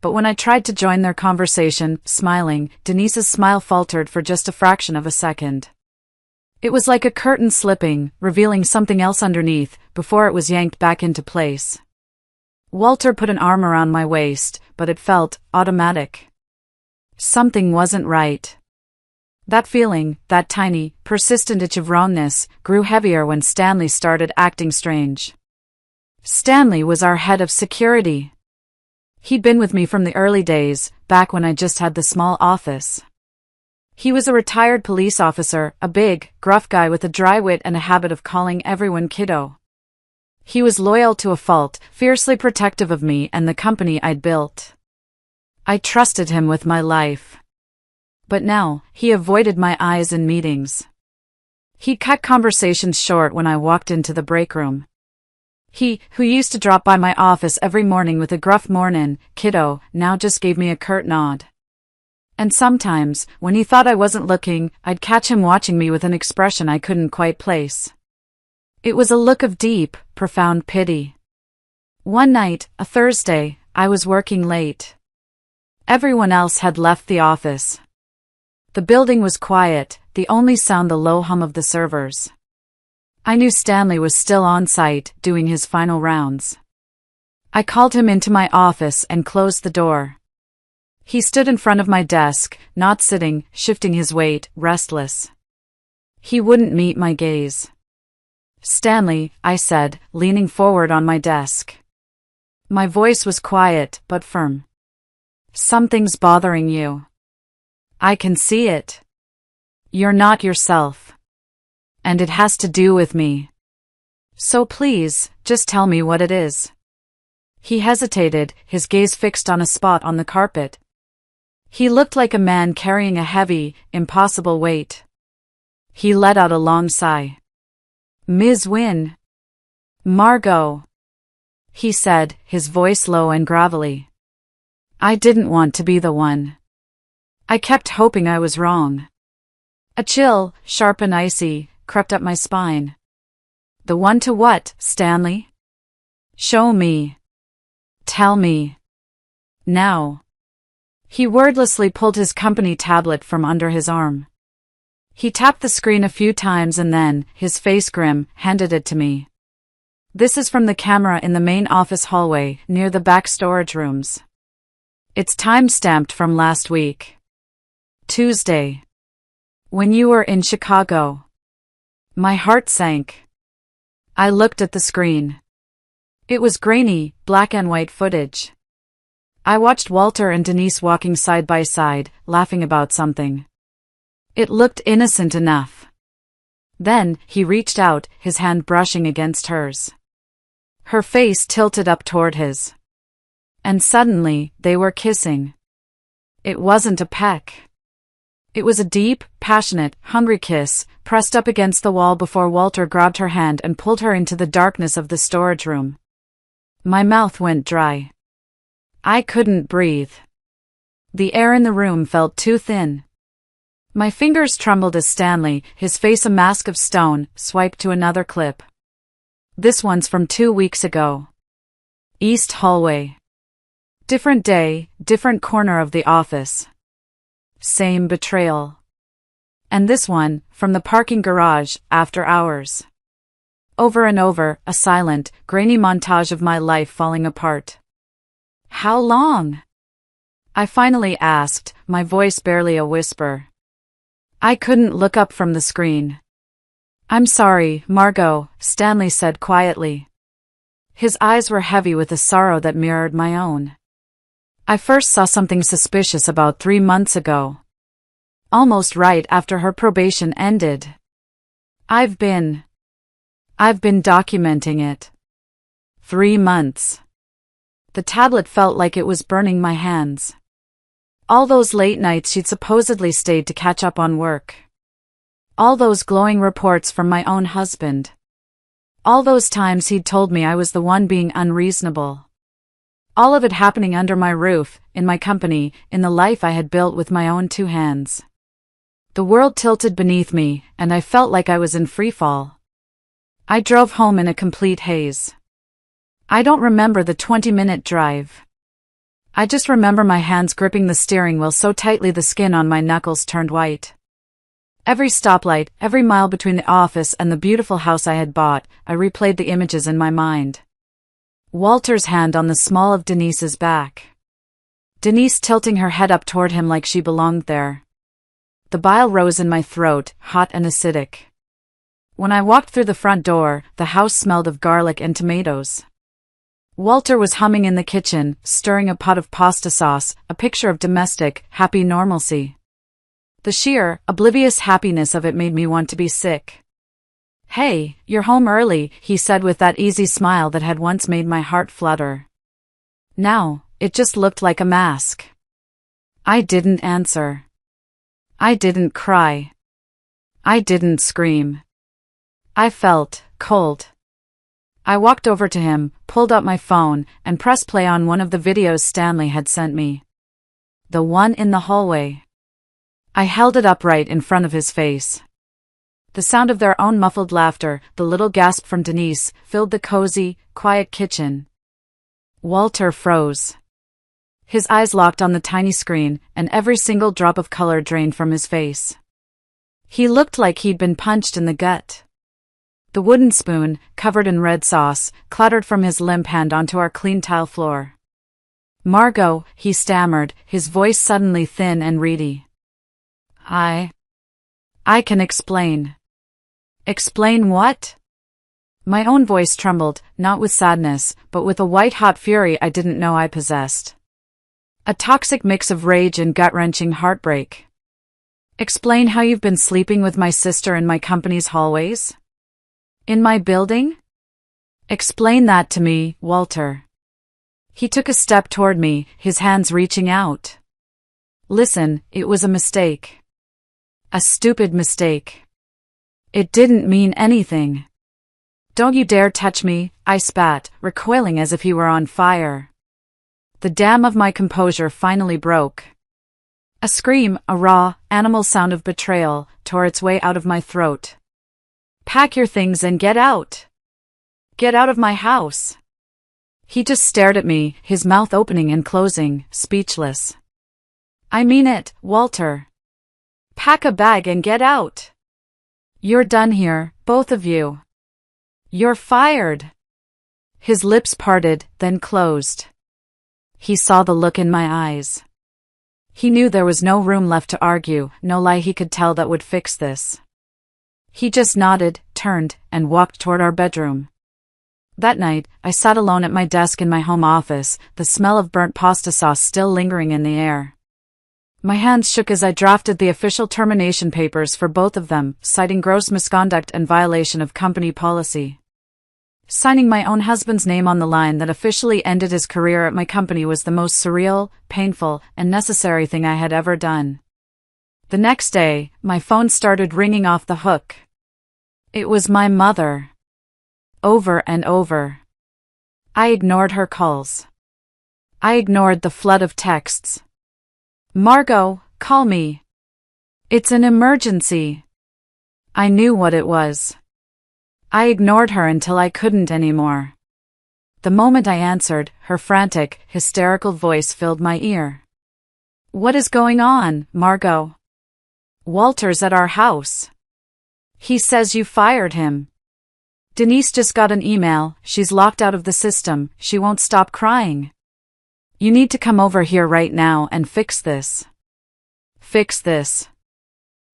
But when I tried to join their conversation, smiling, Denise's smile faltered for just a fraction of a second. It was like a curtain slipping, revealing something else underneath, before it was yanked back into place. Walter put an arm around my waist, but it felt automatic. Something wasn't right. That feeling, that tiny, persistent itch of wrongness, grew heavier when Stanley started acting strange. Stanley was our head of security. He'd been with me from the early days, back when I just had the small office. He was a retired police officer, a big, gruff guy with a dry wit and a habit of calling everyone kiddo. He was loyal to a fault, fiercely protective of me and the company I'd built. I trusted him with my life. But now, he avoided my eyes in meetings. He cut conversations short when I walked into the break room. He, who used to drop by my office every morning with a gruff "Mornin', kiddo," now just gave me a curt nod. And sometimes, when he thought I wasn't looking, I'd catch him watching me with an expression I couldn't quite place. It was a look of deep, profound pity. One night, a Thursday, I was working late. Everyone else had left the office. The building was quiet, the only sound the low hum of the servers. I knew Stanley was still on site, doing his final rounds. I called him into my office and closed the door. He stood in front of my desk, not sitting, shifting his weight, restless. He wouldn't meet my gaze. "Stanley," I said, leaning forward on my desk. My voice was quiet, but firm. "Something's bothering you. I can see it. You're not yourself. And it has to do with me. So please, just tell me what it is." He hesitated, his gaze fixed on a spot on the carpet. He looked like a man carrying a heavy, impossible weight. He let out a long sigh. "Ms. Wynne. Margot," he said, his voice low and gravelly. I didn't want to be the one. I kept hoping I was wrong. A chill, sharp and icy, crept up my spine. "The one to what, Stanley? Show me. Tell me. Now." He wordlessly pulled his company tablet from under his arm. He tapped the screen a few times and then, his face grim, handed it to me. "This is from the camera in the main office hallway, near the back storage rooms. It's time-stamped from last week. Tuesday. When you were in Chicago." My heart sank. I looked at the screen. It was grainy, black and white footage. I watched Walter and Denise walking side by side, laughing about something. It looked innocent enough. Then, he reached out, his hand brushing against hers. Her face tilted up toward his. And suddenly, they were kissing. It wasn't a peck. It was a deep, passionate, hungry kiss, pressed up against the wall before Walter grabbed her hand and pulled her into the darkness of the storage room. My mouth went dry. I couldn't breathe. The air in the room felt too thin. My fingers trembled as Stanley, his face a mask of stone, swiped to another clip. "This one's from 2 weeks ago. East hallway. Different day, different corner of the office. Same betrayal. And this one, from the parking garage, after hours." Over and over, a silent, grainy montage of my life falling apart. "How long?" I finally asked, my voice barely a whisper. I couldn't look up from the screen. "I'm sorry, Margot," Stanley said quietly. His eyes were heavy with a sorrow that mirrored my own. "I first saw something suspicious about 3 months ago. Almost right after her probation ended. I've been documenting it. 3 months. The tablet felt like it was burning my hands. All those late nights she'd supposedly stayed to catch up on work. All those glowing reports from my own husband. All those times he'd told me I was the one being unreasonable. All of it happening under my roof, in my company, in the life I had built with my own 2 hands. The world tilted beneath me, and I felt like I was in freefall. I drove home in a complete haze. I don't remember the 20-minute drive. I just remember my hands gripping the steering wheel so tightly the skin on my knuckles turned white. Every stoplight, every mile between the office and the beautiful house I had bought, I replayed the images in my mind. Walter's hand on the small of Denise's back. Denise tilting her head up toward him like she belonged there. The bile rose in my throat, hot and acidic. When I walked through the front door, the house smelled of garlic and tomatoes. Walter was humming in the kitchen, stirring a pot of pasta sauce, a picture of domestic, happy normalcy. The sheer, oblivious happiness of it made me want to be sick. "Hey, you're home early," he said with that easy smile that had once made my heart flutter. Now, it just looked like a mask. I didn't answer. I didn't cry. I didn't scream. I felt cold. I walked over to him, pulled out my phone, and pressed play on one of the videos Stanley had sent me. The one in the hallway. I held it up right in front of his face. The sound of their own muffled laughter, the little gasp from Denise, filled the cozy, quiet kitchen. Walter froze. His eyes locked on the tiny screen, and every single drop of color drained from his face. He looked like he'd been punched in the gut. The wooden spoon, covered in red sauce, clattered from his limp hand onto our clean tile floor. "Margot," he stammered, his voice suddenly thin and reedy. I can explain." "Explain what?" My own voice trembled, not with sadness, but with a white-hot fury I didn't know I possessed. A toxic mix of rage and gut-wrenching heartbreak. "Explain how you've been sleeping with my sister in my company's hallways? In my building? Explain that to me, Walter." He took a step toward me, his hands reaching out. "Listen, it was a mistake. A stupid mistake. It didn't mean anything. Don't you dare touch me," I spat, recoiling as if he were on fire. The dam of my composure finally broke. A scream, a raw, animal sound of betrayal, tore its way out of my throat. "Pack your things and get out. Get out of my house." He just stared at me, his mouth opening and closing, speechless. "I mean it, Walter. Pack a bag and get out. You're done here, both of you. You're fired." His lips parted, then closed. He saw the look in my eyes. He knew there was no room left to argue, no lie he could tell that would fix this. He just nodded, turned, and walked toward our bedroom. That night, I sat alone at my desk in my home office, the smell of burnt pasta sauce still lingering in the air. My hands shook as I drafted the official termination papers for both of them, citing gross misconduct and violation of company policy. Signing my own husband's name on the line that officially ended his career at my company was the most surreal, painful, and necessary thing I had ever done. The next day, my phone started ringing off the hook. It was my mother. Over and over. I ignored her calls. I ignored the flood of texts. "Margot, call me. It's an emergency." I knew what it was. I ignored her until I couldn't anymore. The moment I answered, her frantic, hysterical voice filled my ear. "What is going on, Margot?" "Walter's at our house. He says you fired him. Denise just got an email, she's locked out of the system, she won't stop crying. You need to come over here right now and fix this." Fix this.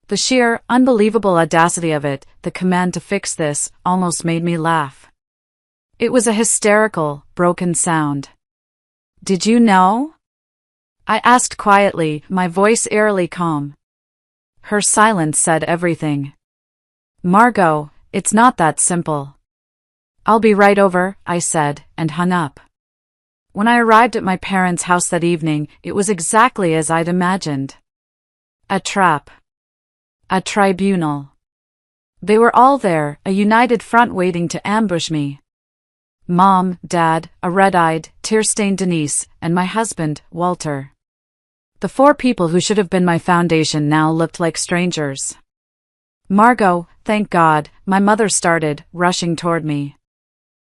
The sheer, unbelievable audacity of it, the command to fix this, almost made me laugh. It was a hysterical, broken sound. "Did you know?" I asked quietly, my voice eerily calm. Her silence said everything. "Margot, it's not that simple." "I'll be right over," I said, and hung up. When I arrived at my parents' house that evening, it was exactly as I'd imagined. A trap. A tribunal. They were all there, a united front waiting to ambush me. Mom, Dad, a red-eyed, tear-stained Denise, and my husband, Walter. The four people who should have been my foundation now looked like strangers. Margot, thank God, my mother started, rushing toward me.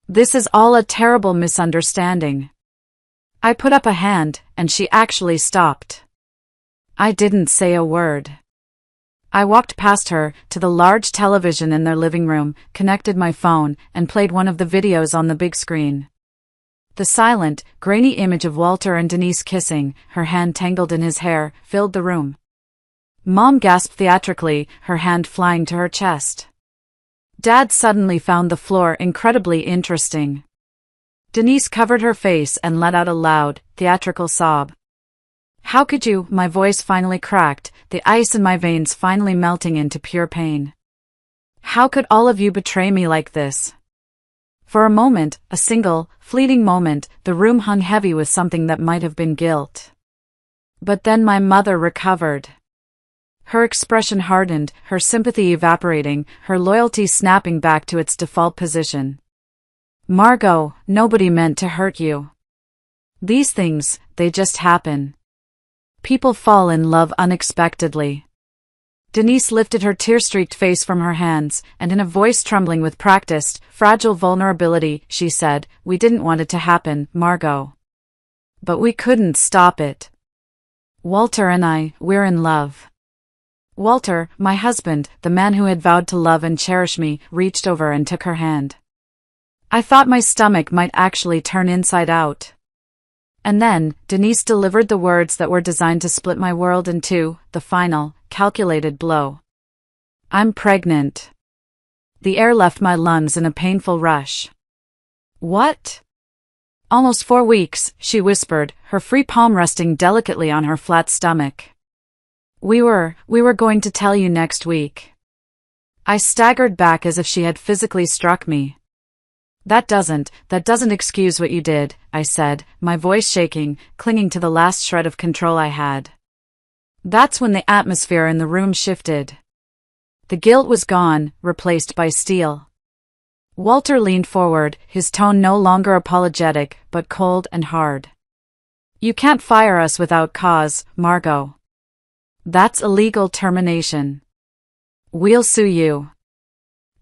This is all a terrible misunderstanding. I put up a hand, and she actually stopped. I didn't say a word. I walked past her, to the large television in their living room, connected my phone, and played one of the videos on the big screen. The silent, grainy image of Walter and Denise kissing, her hand tangled in his hair, filled the room. Mom gasped theatrically, her hand flying to her chest. Dad suddenly found the floor incredibly interesting. Denise covered her face and let out a loud, theatrical sob. How could you? My voice finally cracked, the ice in my veins finally melting into pure pain. How could all of you betray me like this? For a moment, a single, fleeting moment, the room hung heavy with something that might have been guilt. But then my mother recovered. Her expression hardened, her sympathy evaporating, her loyalty snapping back to its default position. Margot, nobody meant to hurt you. These things, they just happen. People fall in love unexpectedly. Denise lifted her tear-streaked face from her hands, and in a voice trembling with practiced, fragile vulnerability, she said, "We didn't want it to happen, Margot. But we couldn't stop it. Walter and I, we're in love." Walter, my husband, the man who had vowed to love and cherish me, reached over and took her hand. I thought my stomach might actually turn inside out. And then, Denise delivered the words that were designed to split my world in two, the final, calculated blow. I'm pregnant. The air left my lungs in a painful rush. What? Almost 4 weeks, she whispered, her free palm resting delicately on her flat stomach. We were going to tell you next week. I staggered back as if she had physically struck me. That doesn't excuse what you did, I said, my voice shaking, clinging to the last shred of control I had. That's when the atmosphere in the room shifted. The guilt was gone, replaced by steel. Walter leaned forward, his tone no longer apologetic, but cold and hard. You can't fire us without cause, Margot. That's illegal termination. We'll sue you.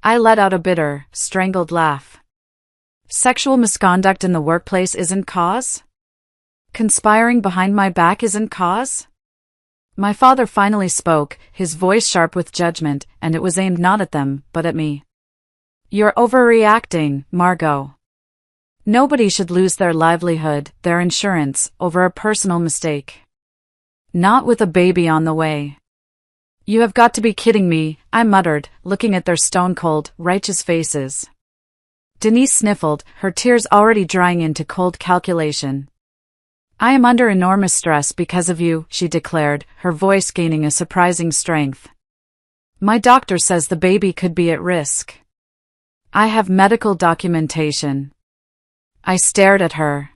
I let out a bitter, strangled laugh. Sexual misconduct in the workplace isn't cause? Conspiring behind my back isn't cause? My father finally spoke, his voice sharp with judgment, and it was aimed not at them, but at me. You're overreacting, Margot. Nobody should lose their livelihood, their insurance, over a personal mistake. Not with a baby on the way. You have got to be kidding me, I muttered, looking at their stone-cold, righteous faces. Denise sniffled, her tears already drying into cold calculation. I am under enormous stress because of you, she declared, her voice gaining a surprising strength. My doctor says the baby could be at risk. I have medical documentation. I stared at her.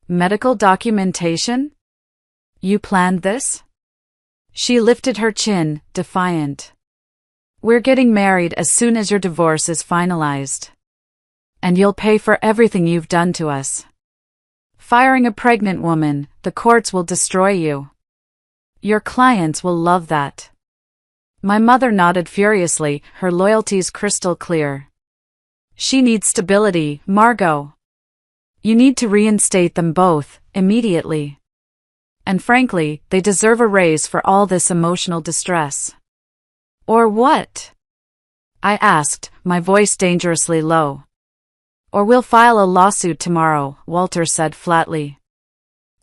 Medical documentation? You planned this? She lifted her chin, defiant. We're getting married as soon as your divorce is finalized. And you'll pay for everything you've done to us. Firing a pregnant woman, the courts will destroy you. Your clients will love that. My mother nodded furiously, her loyalties crystal clear. She needs stability, Margot. You need to reinstate them both, immediately. And frankly, they deserve a raise for all this emotional distress. Or what? I asked, my voice dangerously low. Or we'll file a lawsuit tomorrow, Walter said flatly.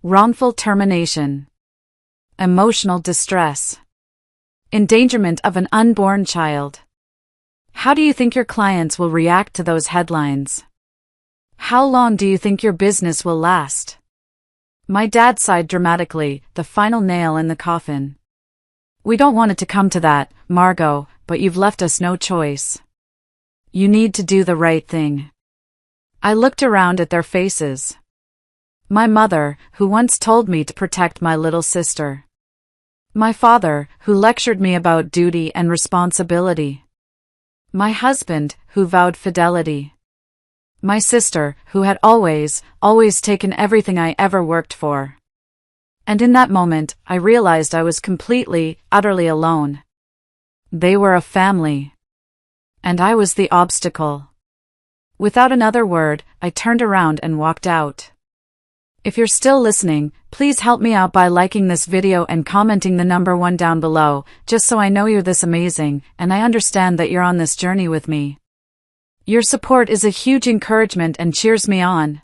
Wrongful termination. Emotional distress. Endangerment of an unborn child. How do you think your clients will react to those headlines? How long do you think your business will last? My dad sighed dramatically, the final nail in the coffin. We don't want it to come to that, Margot, but you've left us no choice. You need to do the right thing. I looked around at their faces. My mother, who once told me to protect my little sister. My father, who lectured me about duty and responsibility. My husband, who vowed fidelity. My sister, who had always taken everything I ever worked for. And in that moment, I realized I was completely, utterly alone. They were a family. And I was the obstacle. Without another word, I turned around and walked out. If you're still listening, please help me out by liking this video and commenting the number 1 down below, just so I know you're this amazing, and I understand that you're on this journey with me. Your support is a huge encouragement and cheers me on.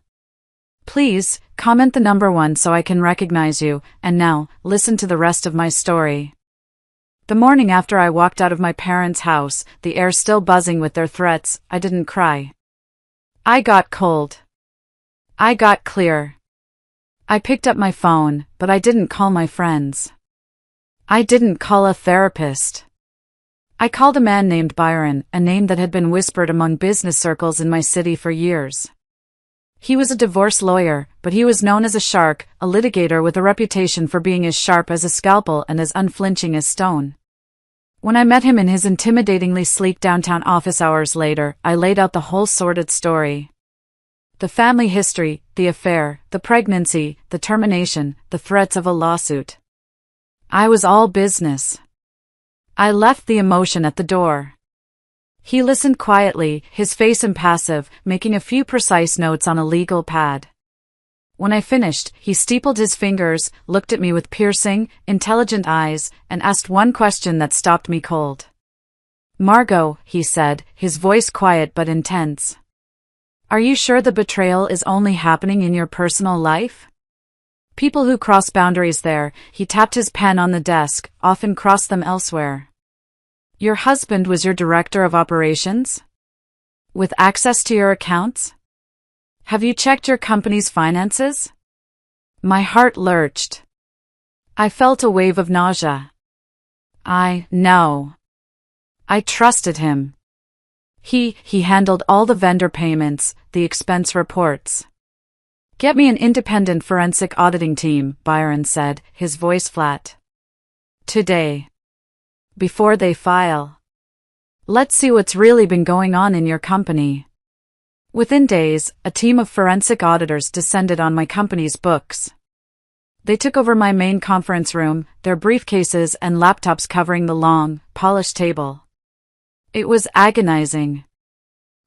Please, comment the number 1 so I can recognize you, and now, listen to the rest of my story. The morning after I walked out of my parents' house, the air still buzzing with their threats, I didn't cry. I got cold. I got clear. I picked up my phone, but I didn't call my friends. I didn't call a therapist. I called a man named Byron, a name that had been whispered among business circles in my city for years. He was a divorce lawyer, but he was known as a shark, a litigator with a reputation for being as sharp as a scalpel and as unflinching as stone. When I met him in his intimidatingly sleek downtown office hours later, I laid out the whole sordid story. The family history, the affair, the pregnancy, the termination, the threats of a lawsuit. I was all business. I left the emotion at the door. He listened quietly, his face impassive, making a few precise notes on a legal pad. When I finished, he steepled his fingers, looked at me with piercing, intelligent eyes, and asked one question that stopped me cold. "Margot," he said, his voice quiet but intense. "Are you sure the betrayal is only happening in your personal life? People who cross boundaries there," he tapped his pen on the desk, "often cross them elsewhere. Your husband was your director of operations? With access to your accounts? Have you checked your company's finances?" My heart lurched. I felt a wave of nausea. No. I trusted him. He handled all the vendor payments, the expense reports. "Get me an independent forensic auditing team," Byron said, his voice flat. "Today. Before they file. Let's see what's really been going on in your company." Within days, a team of forensic auditors descended on my company's books. They took over my main conference room, their briefcases and laptops covering the long, polished table. It was agonizing.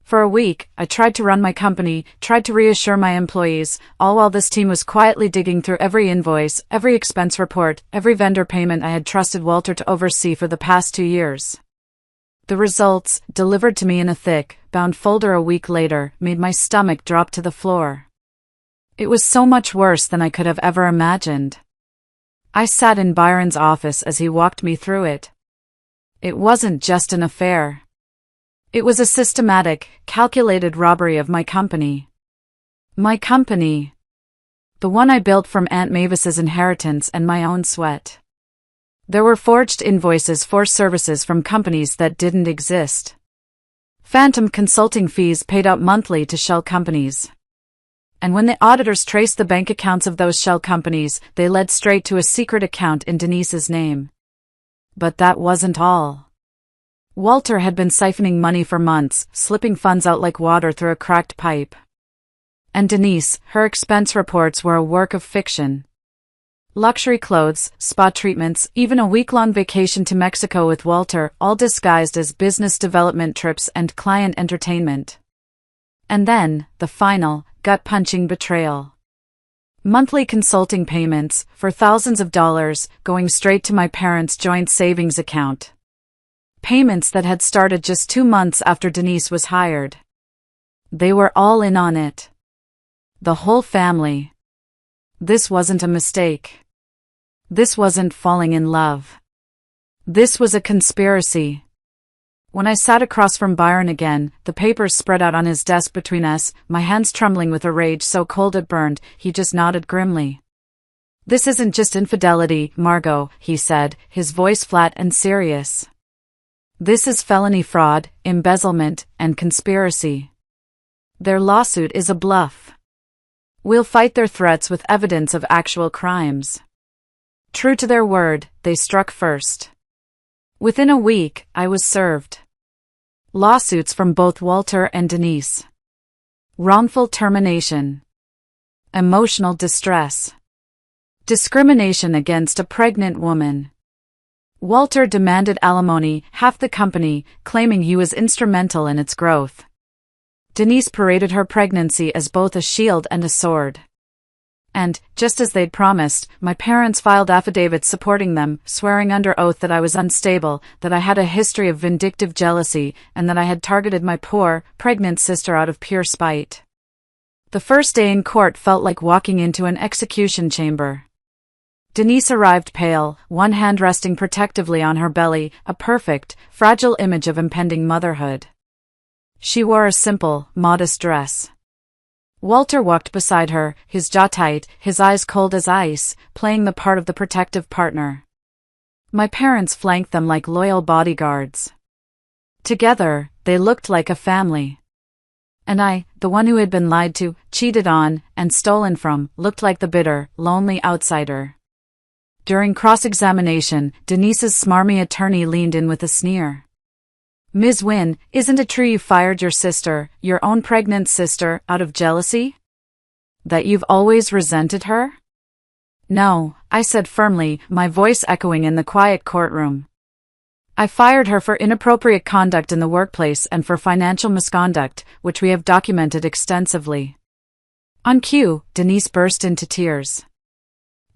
For a week, I tried to run my company, tried to reassure my employees, all while this team was quietly digging through every invoice, every expense report, every vendor payment I had trusted Walter to oversee for the past 2 years. The results, delivered to me in a thick, bound folder a week later, made my stomach drop to the floor. It was so much worse than I could have ever imagined. I sat in Byron's office as he walked me through it. It wasn't just an affair. It was a systematic, calculated robbery of my company. My company. The one I built from Aunt Mavis's inheritance and my own sweat. There were forged invoices for services from companies that didn't exist. Phantom consulting fees paid out monthly to shell companies. And when the auditors traced the bank accounts of those shell companies, they led straight to a secret account in Denise's name. But that wasn't all. Walter had been siphoning money for months, slipping funds out like water through a cracked pipe. And Denise, her expense reports were a work of fiction. Luxury clothes, spa treatments, even a week-long vacation to Mexico with Walter, all disguised as business development trips and client entertainment. And then, the final, gut-punching betrayal. Monthly consulting payments, for thousands of dollars, going straight to my parents' joint savings account. Payments that had started just 2 months after Denise was hired. They were all in on it. The whole family. This wasn't a mistake. This wasn't falling in love. This was a conspiracy. When I sat across from Byron again, the papers spread out on his desk between us, my hands trembling with a rage so cold it burned, he just nodded grimly. "This isn't just infidelity, Margot," he said, his voice flat and serious. "This is felony fraud, embezzlement, and conspiracy. Their lawsuit is a bluff. We'll fight their threats with evidence of actual crimes." True to their word, they struck first. Within a week, I was served. Lawsuits from both Walter and Denise. Wrongful termination. Emotional distress. Discrimination against a pregnant woman. Walter demanded alimony, half the company, claiming he was instrumental in its growth. Denise paraded her pregnancy as both a shield and a sword. And, just as they'd promised, my parents filed affidavits supporting them, swearing under oath that I was unstable, that I had a history of vindictive jealousy, and that I had targeted my poor, pregnant sister out of pure spite. The first day in court felt like walking into an execution chamber. Denise arrived pale, one hand resting protectively on her belly, a perfect, fragile image of impending motherhood. She wore a simple, modest dress. Walter walked beside her, his jaw tight, his eyes cold as ice, playing the part of the protective partner. My parents flanked them like loyal bodyguards. Together, they looked like a family. And I, the one who had been lied to, cheated on, and stolen from, looked like the bitter, lonely outsider. During cross-examination, Denise's smarmy attorney leaned in with a sneer. "Ms. Wynne, isn't it true you fired your sister, your own pregnant sister, out of jealousy? That you've always resented her?" "No," I said firmly, my voice echoing in the quiet courtroom. "I fired her for inappropriate conduct in the workplace and for financial misconduct, which we have documented extensively." On cue, Denise burst into tears.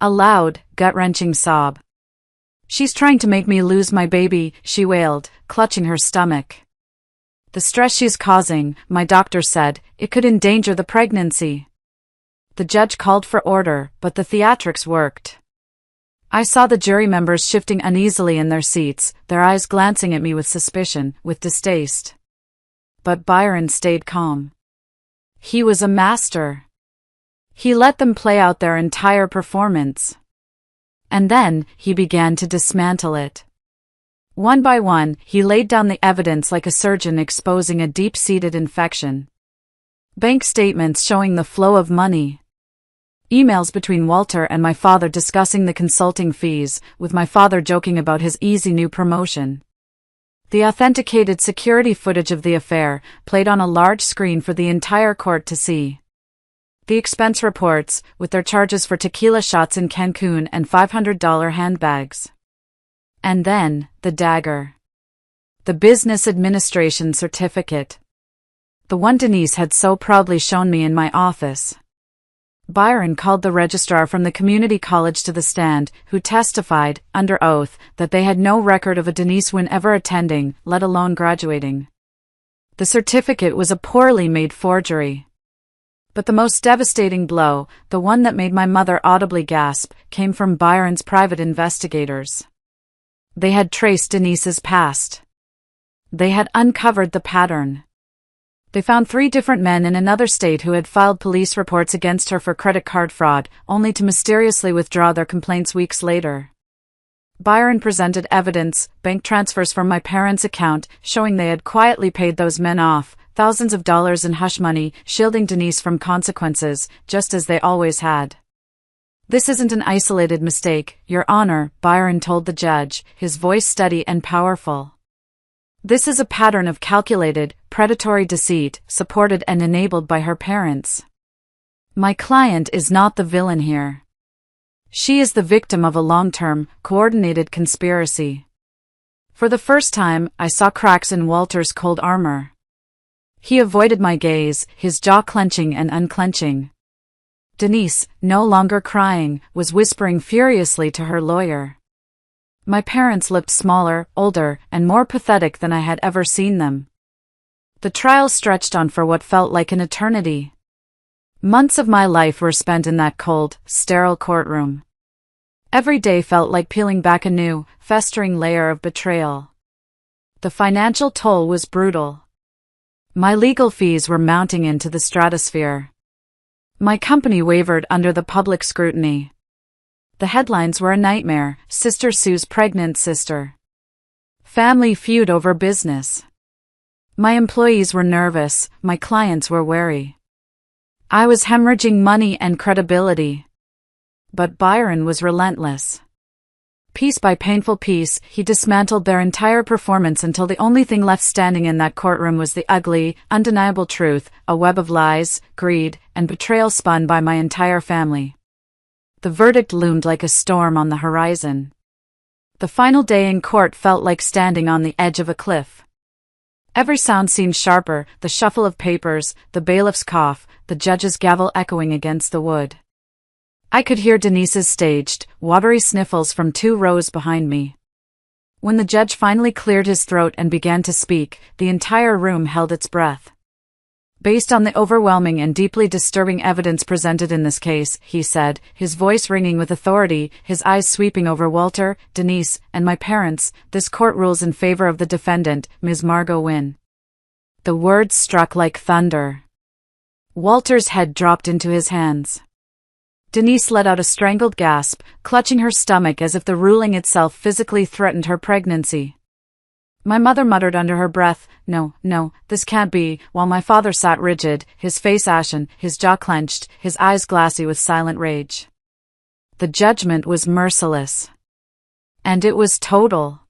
A loud, gut-wrenching sob. "She's trying to make me lose my baby," she wailed, clutching her stomach. "The stress she's causing," my doctor said, "it could endanger the pregnancy." The judge called for order, but the theatrics worked. I saw the jury members shifting uneasily in their seats, their eyes glancing at me with suspicion, with distaste. But Byron stayed calm. He was a master. He let them play out their entire performance. And then, he began to dismantle it. One by one, he laid down the evidence like a surgeon exposing a deep-seated infection. Bank statements showing the flow of money. Emails between Walter and my father discussing the consulting fees, with my father joking about his easy new promotion. The authenticated security footage of the affair, played on a large screen for the entire court to see. The expense reports, with their charges for tequila shots in Cancun and $500 handbags. And then, the dagger. The business administration certificate. The one Denise had so proudly shown me in my office. Byron called the registrar from the community college to the stand, who testified, under oath, that they had no record of a Denise Wynne ever attending, let alone graduating. The certificate was a poorly made forgery. But the most devastating blow, the one that made my mother audibly gasp, came from Byron's private investigators. They had traced Denise's past. They had uncovered the pattern. They found 3 different men in another state who had filed police reports against her for credit card fraud, only to mysteriously withdraw their complaints weeks later. Byron presented evidence, bank transfers from my parents' account, showing they had quietly paid those men off, thousands of dollars in hush money, shielding Denise from consequences, just as they always had. "This isn't an isolated mistake, Your Honor," Byron told the judge, his voice steady and powerful. "This is a pattern of calculated, predatory deceit, supported and enabled by her parents. My client is not the villain here. She is the victim of a long-term, coordinated conspiracy." For the first time, I saw cracks in Walter's cold armor. He avoided my gaze, his jaw clenching and unclenching. Denise, no longer crying, was whispering furiously to her lawyer. My parents looked smaller, older, and more pathetic than I had ever seen them. The trial stretched on for what felt like an eternity. Months of my life were spent in that cold, sterile courtroom. Every day felt like peeling back a new, festering layer of betrayal. The financial toll was brutal. My legal fees were mounting into the stratosphere. My company wavered under the public scrutiny. The headlines were a nightmare: sister sues pregnant sister. Family feud over business. My employees were nervous, my clients were wary. I was hemorrhaging money and credibility. But Byron was relentless. Piece by painful piece, he dismantled their entire performance until the only thing left standing in that courtroom was the ugly, undeniable truth, a web of lies, greed, and betrayal spun by my entire family. The verdict loomed like a storm on the horizon. The final day in court felt like standing on the edge of a cliff. Every sound seemed sharper, the shuffle of papers, the bailiff's cough, the judge's gavel echoing against the wood. I could hear Denise's staged, watery sniffles from 2 rows behind me. When the judge finally cleared his throat and began to speak, the entire room held its breath. Based on the overwhelming and deeply disturbing evidence presented in this case, he said, his voice ringing with authority, his eyes sweeping over Walter, Denise, and my parents, this court rules in favor of the defendant, Ms. Margot Wynne. The words struck like thunder. Walter's head dropped into his hands. Denise let out a strangled gasp, clutching her stomach as if the ruling itself physically threatened her pregnancy. My mother muttered under her breath, "No, no, this can't be," while my father sat rigid, his face ashen, his jaw clenched, his eyes glassy with silent rage. The judgment was merciless. And it was total.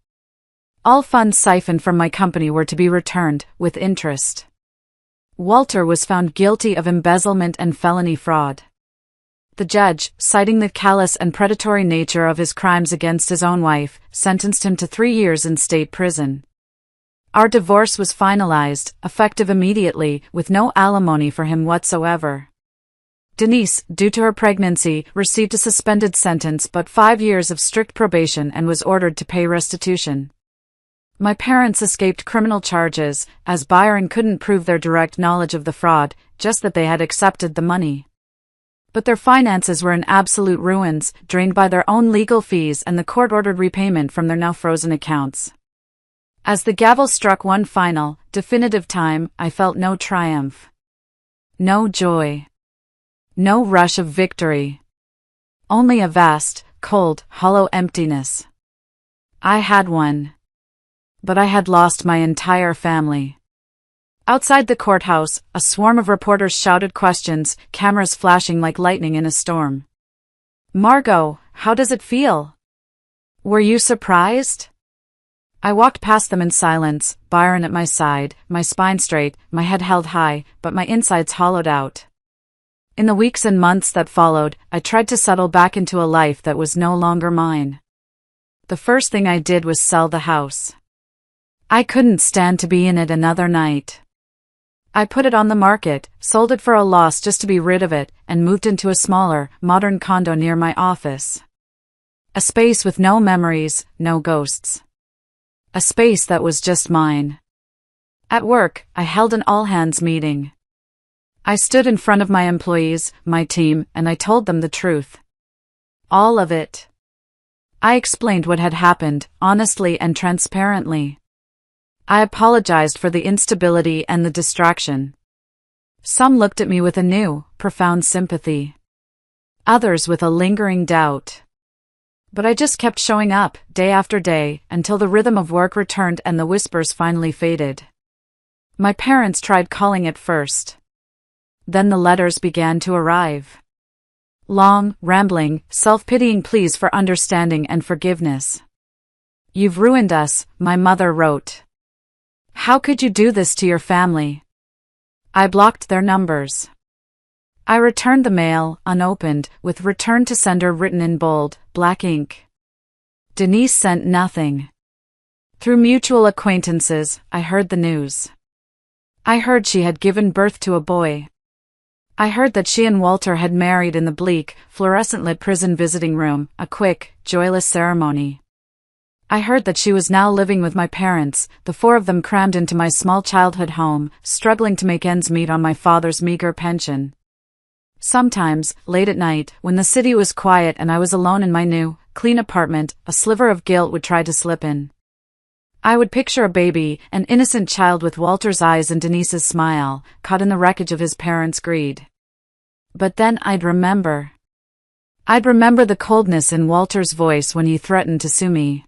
All funds siphoned from my company were to be returned, with interest. Walter was found guilty of embezzlement and felony fraud. The judge, citing the callous and predatory nature of his crimes against his own wife, sentenced him to 3 years in state prison. Our divorce was finalized, effective immediately, with no alimony for him whatsoever. Denise, due to her pregnancy, received a suspended sentence but 5 years of strict probation and was ordered to pay restitution. My parents escaped criminal charges, as Byron couldn't prove their direct knowledge of the fraud, just that they had accepted the money. But their finances were in absolute ruins, drained by their own legal fees and the court-ordered repayment from their now frozen accounts. As the gavel struck one final, definitive time, I felt no triumph. No joy. No rush of victory. Only a vast, cold, hollow emptiness. I had won. But I had lost my entire family. Outside the courthouse, a swarm of reporters shouted questions, cameras flashing like lightning in a storm. "Margot, how does it feel? Were you surprised?" I walked past them in silence, Byron at my side, my spine straight, my head held high, but my insides hollowed out. In the weeks and months that followed, I tried to settle back into a life that was no longer mine. The first thing I did was sell the house. I couldn't stand to be in it another night. I put it on the market, sold it for a loss just to be rid of it, and moved into a smaller, modern condo near my office. A space with no memories, no ghosts. A space that was just mine. At work, I held an all-hands meeting. I stood in front of my employees, my team, and I told them the truth. All of it. I explained what had happened, honestly and transparently. I apologized for the instability and the distraction. Some looked at me with a new, profound sympathy. Others with a lingering doubt. But I just kept showing up, day after day, until the rhythm of work returned and the whispers finally faded. My parents tried calling at first. Then the letters began to arrive. Long, rambling, self-pitying pleas for understanding and forgiveness. "You've ruined us," my mother wrote. "How could you do this to your family?" I blocked their numbers. I returned the mail, unopened, with "return to sender" written in bold, black ink. Denise sent nothing. Through mutual acquaintances, I heard the news. I heard she had given birth to a boy. I heard that she and Walter had married in the bleak, fluorescent-lit prison visiting room, a quick, joyless ceremony. I heard that she was now living with my parents, the 4 of them crammed into my small childhood home, struggling to make ends meet on my father's meager pension. Sometimes, late at night, when the city was quiet and I was alone in my new, clean apartment, a sliver of guilt would try to slip in. I would picture a baby, an innocent child with Walter's eyes and Denise's smile, caught in the wreckage of his parents' greed. But then I'd remember. I'd remember the coldness in Walter's voice when he threatened to sue me.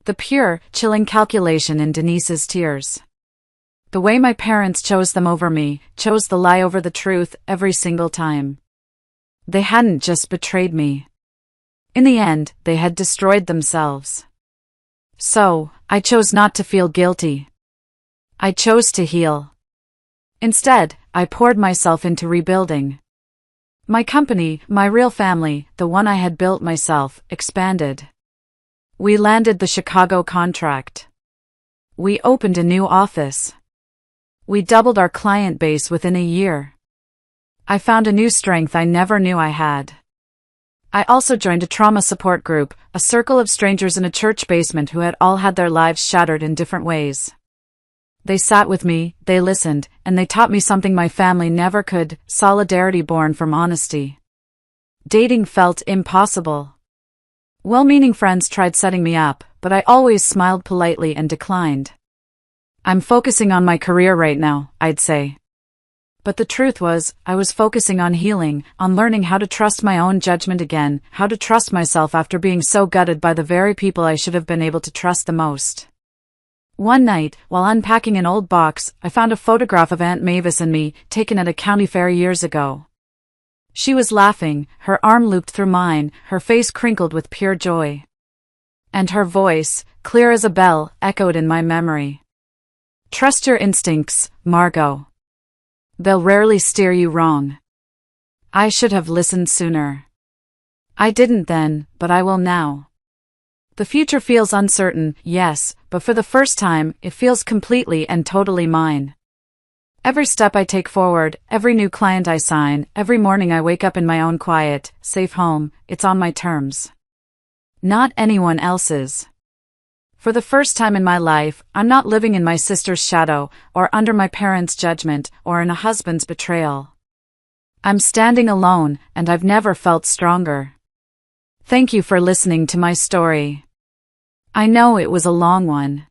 The pure, chilling calculation in Denise's tears. The way my parents chose them over me, chose the lie over the truth, every single time. They hadn't just betrayed me. In the end, they had destroyed themselves. So, I chose not to feel guilty. I chose to heal. Instead, I poured myself into rebuilding. My company, my real family, the one I had built myself, expanded. We landed the Chicago contract. We opened a new office. We doubled our client base within a year. I found a new strength I never knew I had. I also joined a trauma support group, a circle of strangers in a church basement who had all had their lives shattered in different ways. They sat with me, they listened, and they taught me something my family never could: solidarity born from honesty. Dating felt impossible. Well-meaning friends tried setting me up, but I always smiled politely and declined. I'm focusing on my career right now, I'd say. But the truth was, I was focusing on healing, on learning how to trust my own judgment again, how to trust myself after being so gutted by the very people I should have been able to trust the most. One night, while unpacking an old box, I found a photograph of Aunt Mavis and me, taken at a county fair years ago. She was laughing, her arm looped through mine, her face crinkled with pure joy. And her voice, clear as a bell, echoed in my memory. Trust your instincts, Margot. They'll rarely steer you wrong. I should have listened sooner. I didn't then, but I will now. The future feels uncertain, yes, but for the first time, it feels completely and totally mine. Every step I take forward, every new client I sign, every morning I wake up in my own quiet, safe home, it's on my terms. Not anyone else's. For the first time in my life, I'm not living in my sister's shadow, or under my parents' judgment, or in a husband's betrayal. I'm standing alone, and I've never felt stronger. Thank you for listening to my story. I know it was a long one.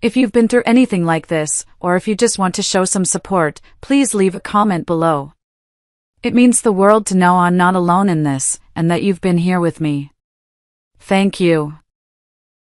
If you've been through anything like this, or if you just want to show some support, please leave a comment below. It means the world to know I'm not alone in this, and that you've been here with me. Thank you.